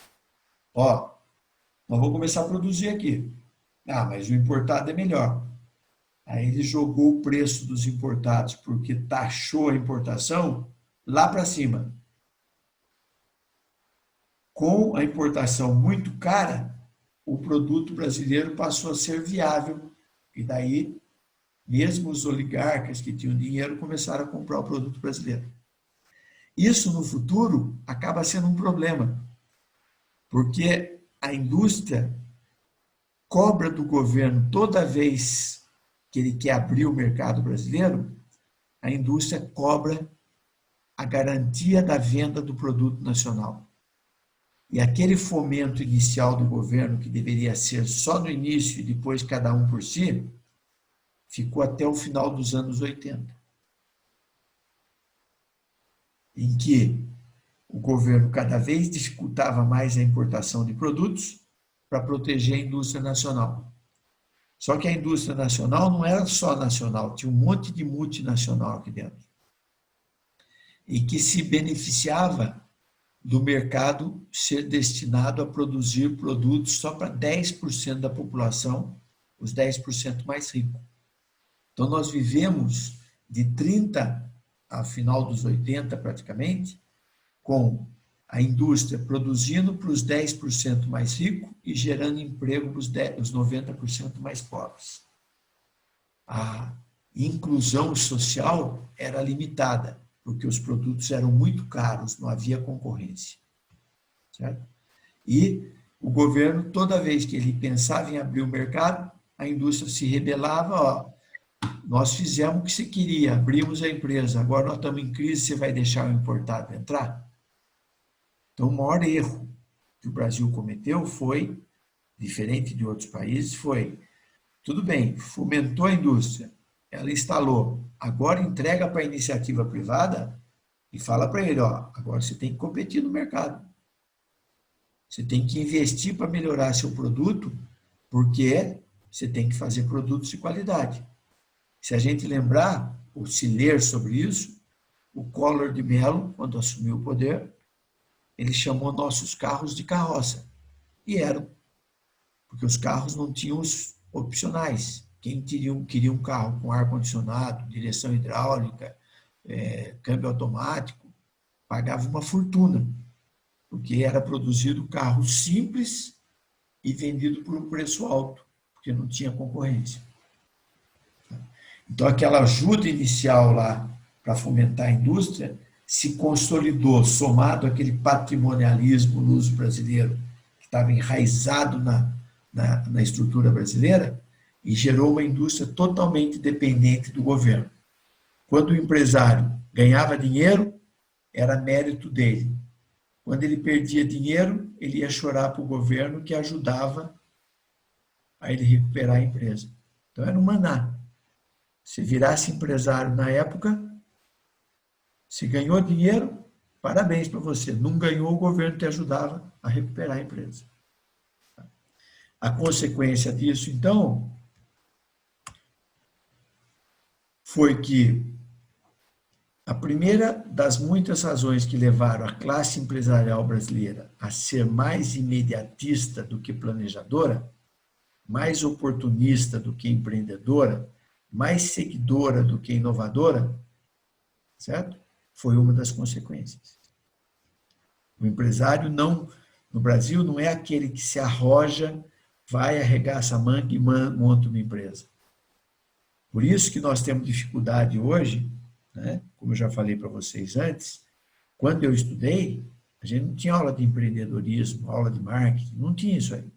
Nós vamos começar a produzir aqui. Mas o importado é melhor. Aí ele jogou o preço dos importados, porque taxou a importação lá para cima. Com a importação muito cara, o produto brasileiro passou a ser viável. E daí, mesmo os oligarcas que tinham dinheiro começaram a comprar o produto brasileiro. Isso, no futuro, acaba sendo um problema, porque a indústria cobra do governo toda vez que ele quer abrir o mercado brasileiro, a indústria cobra a garantia da venda do produto nacional. E aquele fomento inicial do governo, que deveria ser só no início e depois cada um por si, ficou até o final dos anos 80. Em que o governo cada vez dificultava mais a importação de produtos para proteger a indústria nacional. Só que a indústria nacional não era só nacional, tinha um monte de multinacional aqui dentro. E que se beneficiava do mercado ser destinado a produzir produtos só para 10% da população, os 10% mais ricos. Então, nós vivemos de 30 a final dos 80, praticamente, com a indústria produzindo para os 10% mais ricos e gerando emprego para os 90% mais pobres. A inclusão social era limitada, porque os produtos eram muito caros, não havia concorrência. Certo? E o governo, toda vez que ele pensava em abrir o mercado, a indústria se rebelava, ó, nós fizemos o que você queria, abrimos a empresa, agora nós estamos em crise, você vai deixar o importado entrar? Então, o maior erro que o Brasil cometeu foi, diferente de outros países, foi, tudo bem, fomentou a indústria, ela instalou, agora entrega para a iniciativa privada e fala para ele, ó, agora você tem que competir no mercado. Você tem que investir para melhorar seu produto, porque você tem que fazer produtos de qualidade. Se a gente lembrar, ou se ler sobre isso, o Collor de Mello, quando assumiu o poder, ele chamou nossos carros de carroça. E eram, porque os carros não tinham os opcionais. Quem queria um carro com ar-condicionado, direção hidráulica, câmbio automático, pagava uma fortuna, porque era produzido carro simples e vendido por um preço alto, porque não tinha concorrência. Então, aquela ajuda inicial lá para fomentar a indústria se consolidou, somado àquele patrimonialismo luso brasileiro, que estava enraizado na estrutura brasileira, e gerou uma indústria totalmente dependente do governo. Quando o empresário ganhava dinheiro, era mérito dele. Quando ele perdia dinheiro, ele ia chorar para o governo que ajudava a ele recuperar a empresa. Então, era um maná. Se virasse empresário na época, se ganhou dinheiro, parabéns para você. Não ganhou, o governo te ajudava a recuperar a empresa. A consequência disso, então, foi que a primeira das muitas razões que levaram a classe empresarial brasileira a ser mais imediatista do que planejadora, mais oportunista do que empreendedora, mais seguidora do que inovadora, certo? Foi uma das consequências. O empresário no Brasil não é aquele que se arroja, vai, arregaça a manga e monta uma empresa. Por isso que nós temos dificuldade hoje, né? Como eu já falei para vocês antes, quando eu estudei, a gente não tinha aula de empreendedorismo, aula de marketing, não tinha isso aí.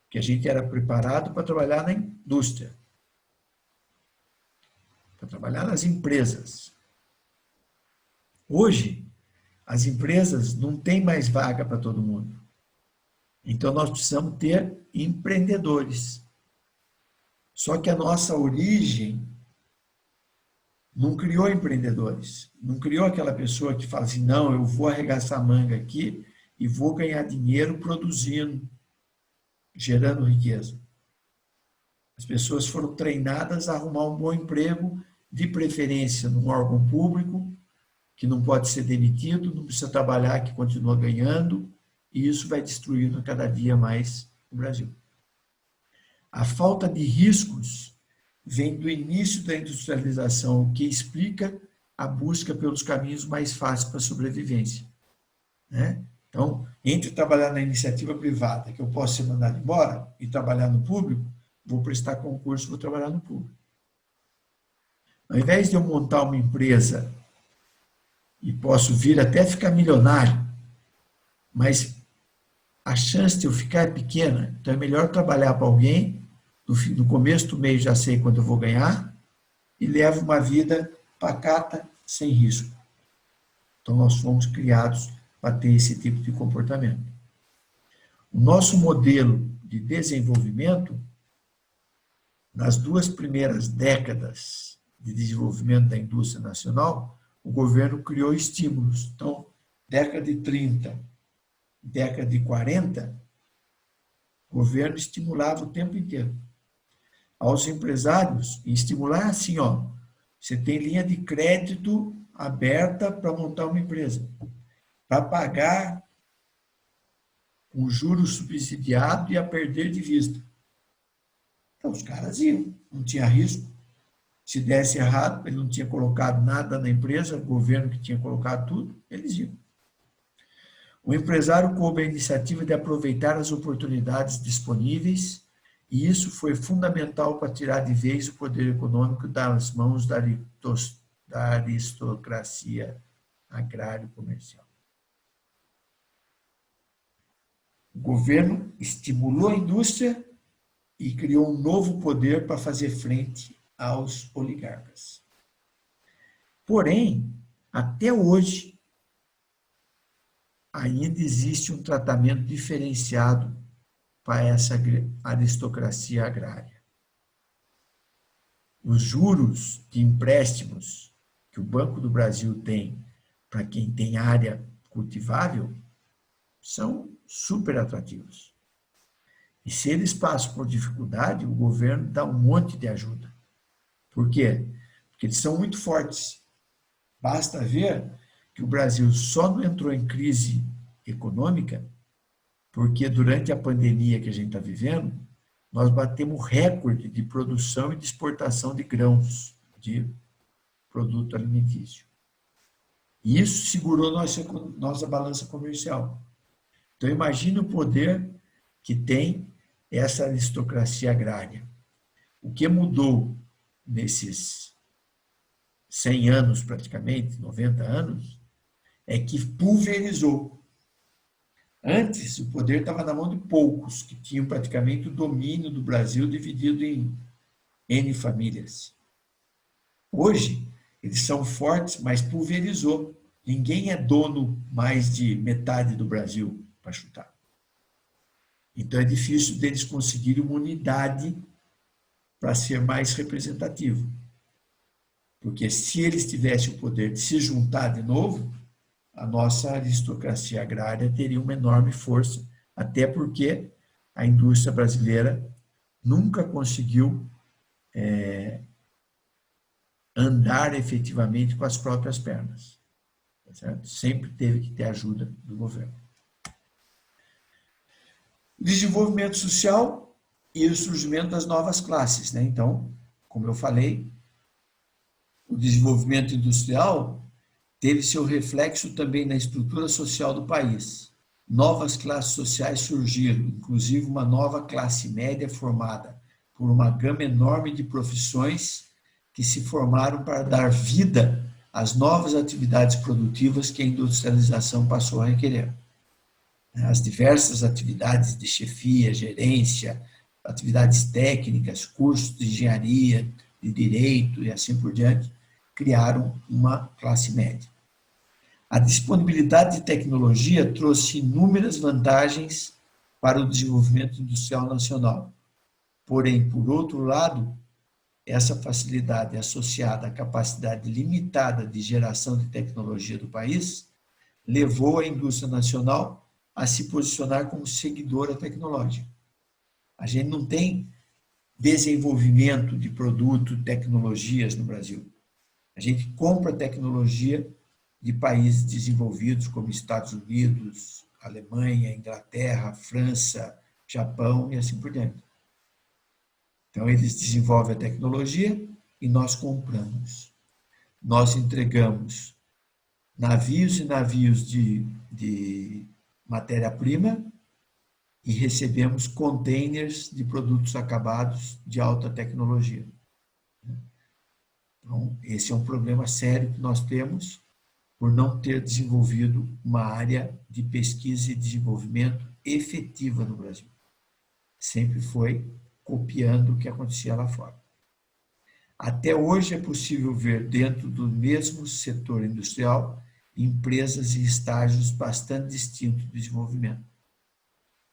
Porque a gente era preparado para trabalhar na indústria, para trabalhar nas empresas. Hoje, as empresas não têm mais vaga para todo mundo. Então, nós precisamos ter empreendedores. Só que a nossa origem não criou empreendedores. Não criou aquela pessoa que fala assim, não, eu vou arregaçar a manga aqui e vou ganhar dinheiro produzindo, gerando riqueza. As pessoas foram treinadas a arrumar um bom emprego, de preferência num órgão público, que não pode ser demitido, não precisa trabalhar, que continua ganhando, e isso vai destruindo cada dia mais o Brasil. A falta de riscos vem do início da industrialização, o que explica a busca pelos caminhos mais fáceis para a sobrevivência. Né? Então, entre trabalhar na iniciativa privada, que eu posso ser mandado embora, e trabalhar no público, vou prestar concurso, vou trabalhar no público. Ao invés de eu montar uma empresa e posso vir até ficar milionário, mas a chance de eu ficar é pequena, então é melhor trabalhar para alguém, no começo do mês já sei quanto eu vou ganhar, e levo uma vida pacata, sem risco. Então nós fomos criados para ter esse tipo de comportamento. O nosso modelo de desenvolvimento, nas 2 primeiras décadas de desenvolvimento da indústria nacional, o governo criou estímulos. Então, década de 30, década de 40, o governo estimulava o tempo inteiro. Aos empresários, e estimular assim, ó, você tem linha de crédito aberta para montar uma empresa, para pagar com juros subsidiados e a perder de vista. Então, os caras iam, não tinha risco. Se desse errado, ele não tinha colocado nada na empresa, o governo que tinha colocado tudo, eles iam. O empresário coube a iniciativa de aproveitar as oportunidades disponíveis, e isso foi fundamental para tirar de vez o poder econômico das mãos da da aristocracia agrário-comercial. O governo estimulou a indústria e criou um novo poder para fazer frente aos oligarcas. Porém, até hoje, ainda existe um tratamento diferenciado para essa aristocracia agrária. Os juros de empréstimos que o Banco do Brasil tem para quem tem área cultivável são super atrativos. E se eles passam por dificuldade, o governo dá um monte de ajuda. Por quê? Porque eles são muito fortes. Basta ver que o Brasil só não entrou em crise econômica porque durante a pandemia que a gente está vivendo, nós batemos recorde de produção e de exportação de grãos, de produto alimentício. E isso segurou nossa balança comercial. Então, imagine o poder que tem essa aristocracia agrária. O que mudou nesses 100 anos, praticamente, 90 anos, é que pulverizou. Antes, o poder estava na mão de poucos, que tinham praticamente o domínio do Brasil dividido em N famílias. Hoje, eles são fortes, mas pulverizou. Ninguém é dono mais de metade do Brasil, para chutar. Então, é difícil deles conseguirem uma unidade para ser mais representativo. Porque se eles tivessem o poder de se juntar de novo, a nossa aristocracia agrária teria uma enorme força, até porque a indústria brasileira nunca conseguiu andar efetivamente com as próprias pernas. Certo? Sempre teve que ter ajuda do governo. Desenvolvimento social e o surgimento das novas classes, né? Então, como eu falei, o desenvolvimento industrial teve seu reflexo também na estrutura social do país. Novas classes sociais surgiram, inclusive uma nova classe média formada por uma gama enorme de profissões que se formaram para dar vida às novas atividades produtivas que a industrialização passou a requerer. As diversas atividades de chefia, gerência, atividades técnicas, cursos de engenharia, de direito e assim por diante, criaram uma classe média. A disponibilidade de tecnologia trouxe inúmeras vantagens para o desenvolvimento industrial nacional. Porém, por outro lado, essa facilidade associada à capacidade limitada de geração de tecnologia do país levou a indústria nacional a se posicionar como seguidora tecnológica. A gente não tem desenvolvimento de produto, tecnologias no Brasil. A gente compra tecnologia de países desenvolvidos como Estados Unidos, Alemanha, Inglaterra, França, Japão e assim por diante. Então, eles desenvolvem a tecnologia e nós compramos. Nós entregamos navios e navios de matéria-prima e recebemos containers de produtos acabados de alta tecnologia. Então, esse é um problema sério que nós temos por não ter desenvolvido uma área de pesquisa e desenvolvimento efetiva no Brasil. Sempre foi copiando o que acontecia lá fora. Até hoje é possível ver dentro do mesmo setor industrial empresas e estágios bastante distintos de desenvolvimento.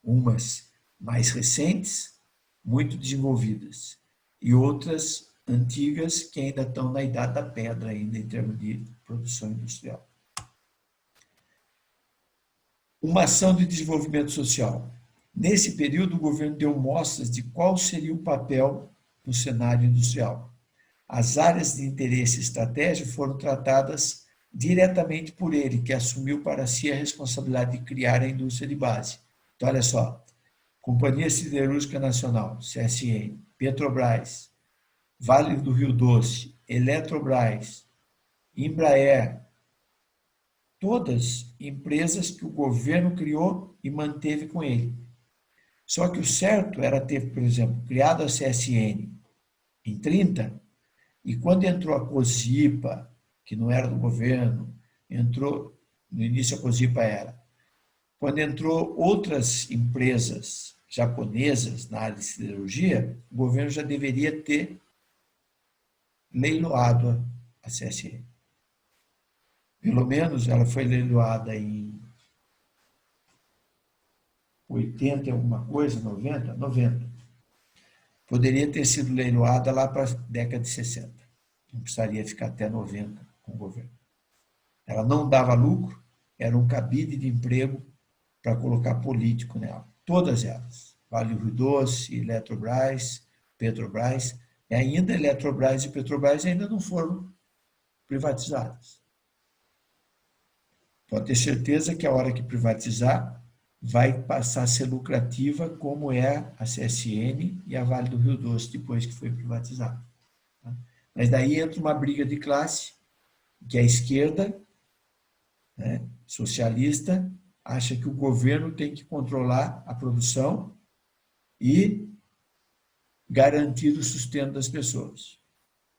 Umas mais recentes, muito desenvolvidas, e outras antigas que ainda estão na idade da pedra ainda em termos de produção industrial. Uma ação de desenvolvimento social. Nesse período, o governo deu mostras de qual seria o papel no cenário industrial. As áreas de interesse e estratégia foram tratadas diretamente por ele, que assumiu para si a responsabilidade de criar a indústria de base. Então, olha só, Companhia Siderúrgica Nacional, CSN, Petrobras, Vale do Rio Doce, Eletrobras, Embraer, todas empresas que o governo criou e manteve com ele. Só que o certo era ter, por exemplo, criado a CSN em 30, e quando entrou a COSIPA, que não era do governo, entrou, no início a Cozipa era. Quando entrou outras empresas japonesas na área de siderurgia, o governo já deveria ter leiloado a CSN. Pelo menos ela foi leiloada em 80 e alguma coisa, 90? 90. Poderia ter sido leiloada lá para a década de 60. Não precisaria ficar até 90 com o governo. Ela não dava lucro, era um cabide de emprego para colocar político nela. Todas elas. Vale do Rio Doce, Eletrobras, Petrobras. E ainda Eletrobras e Petrobras ainda não foram privatizadas. Pode ter certeza que a hora que privatizar, vai passar a ser lucrativa como é a CSN e a Vale do Rio Doce depois que foi privatizada. Mas daí entra uma briga de classe, que a esquerda, né, socialista, acha que o governo tem que controlar a produção e garantir o sustento das pessoas,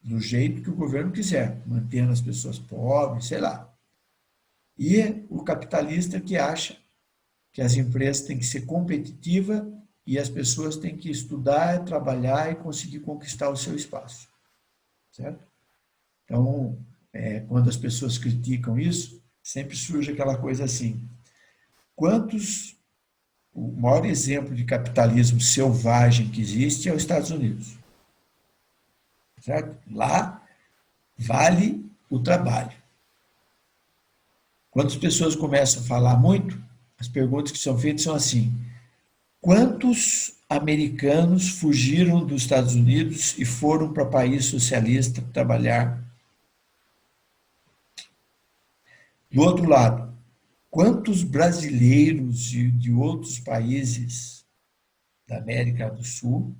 do jeito que o governo quiser, mantendo as pessoas pobres, sei lá. E o capitalista que acha que as empresas têm que ser competitivas e as pessoas têm que estudar, trabalhar e conseguir conquistar o seu espaço. Certo? Então, quando as pessoas criticam isso, sempre surge aquela coisa assim, o maior exemplo de capitalismo selvagem que existe é os Estados Unidos. Certo? Lá vale o trabalho. Quando as pessoas começam a falar muito, as perguntas que são feitas são assim: quantos americanos fugiram dos Estados Unidos e foram para país socialista trabalhar? Do outro lado, quantos brasileiros de outros países da América do Sul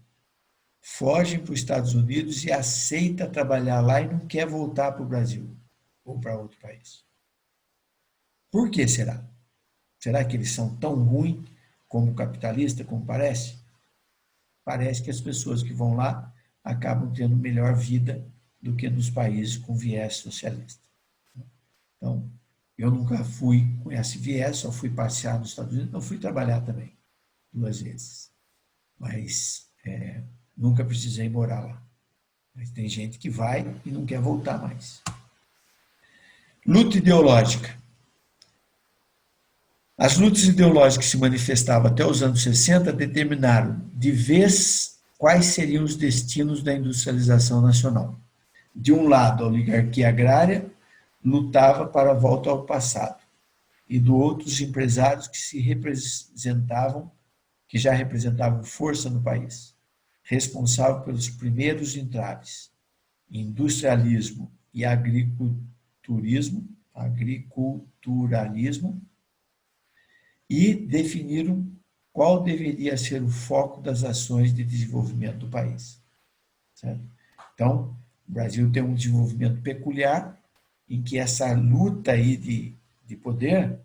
fogem para os Estados Unidos e aceita trabalhar lá e não quer voltar para o Brasil ou para outro país? Por que será? Será que eles são tão ruins como capitalista, como parece? Parece que as pessoas que vão lá acabam tendo melhor vida do que nos países com viés socialista. Então, eu nunca fui com esse viés, só fui passear nos Estados Unidos, não fui trabalhar também, 2 vezes. Mas nunca precisei morar lá. Mas tem gente que vai e não quer voltar mais. Luta ideológica. As lutas ideológicas que se manifestavam até os anos 60 determinaram de vez quais seriam os destinos da industrialização nacional. De um lado, a oligarquia agrária lutava para a volta ao passado, e do outro, os empresários que já representavam força no país, responsável pelos primeiros entraves, industrialismo e agriculturalismo, e definiram qual deveria ser o foco das ações de desenvolvimento do país. Certo? Então, o Brasil tem um desenvolvimento peculiar, em que essa luta aí de poder,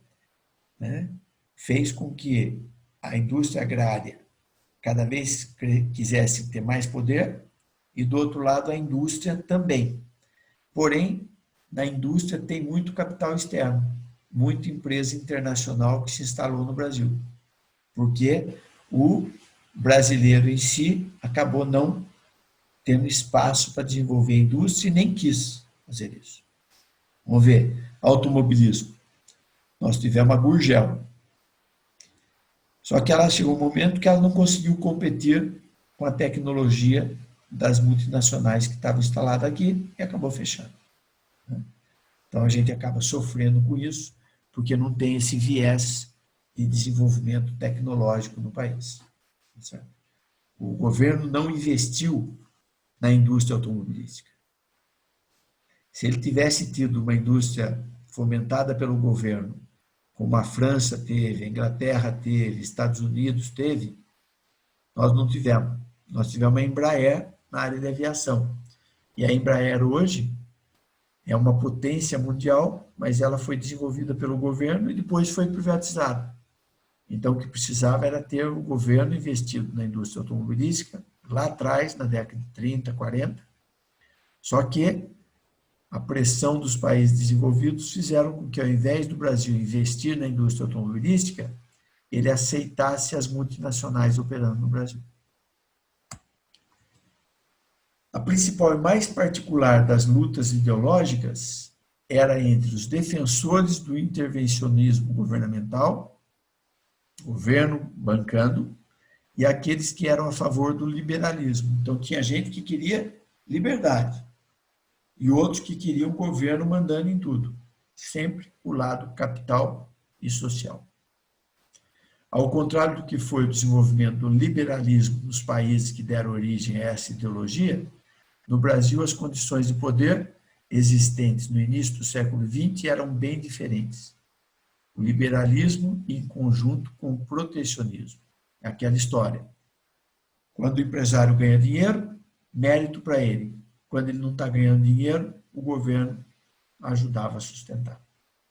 né, fez com que a indústria agrária cada vez quisesse ter mais poder, e do outro lado a indústria também. Porém, na indústria tem muito capital externo, muita empresa internacional que se instalou no Brasil, porque o brasileiro em si acabou não tendo espaço para desenvolver a indústria e nem quis fazer isso. Vamos ver, automobilismo. Nós tivemos a Gurgel. Só que ela chegou um momento que ela não conseguiu competir com a tecnologia das multinacionais que estavam instaladas aqui e acabou fechando. Então a gente acaba sofrendo com isso, porque não tem esse viés de desenvolvimento tecnológico no país. Certo? O governo não investiu na indústria automobilística. Se ele tivesse tido uma indústria fomentada pelo governo, como a França teve, a Inglaterra teve, Estados Unidos teve, nós não tivemos. Nós tivemos a Embraer na área de aviação. E a Embraer hoje é uma potência mundial, mas ela foi desenvolvida pelo governo e depois foi privatizada. Então, o que precisava era ter o governo investido na indústria automobilística, lá atrás, na década de 30, 40. Só que A pressão dos países desenvolvidos fizeram com que, ao invés do Brasil investir na indústria automobilística, ele aceitasse as multinacionais operando no Brasil. A principal e mais particular das lutas ideológicas era entre os defensores do intervencionismo governamental, governo bancando, e aqueles que eram a favor do liberalismo. Então, tinha gente que queria liberdade e outros que queriam o governo mandando em tudo. Sempre o lado capital e social. Ao contrário do que foi o desenvolvimento do liberalismo nos países que deram origem a essa ideologia, no Brasil as condições de poder existentes no início do século XX eram bem diferentes. O liberalismo em conjunto com o protecionismo. É aquela história. Quando o empresário ganha dinheiro, mérito para ele. Quando ele não está ganhando dinheiro, o governo ajudava a sustentar.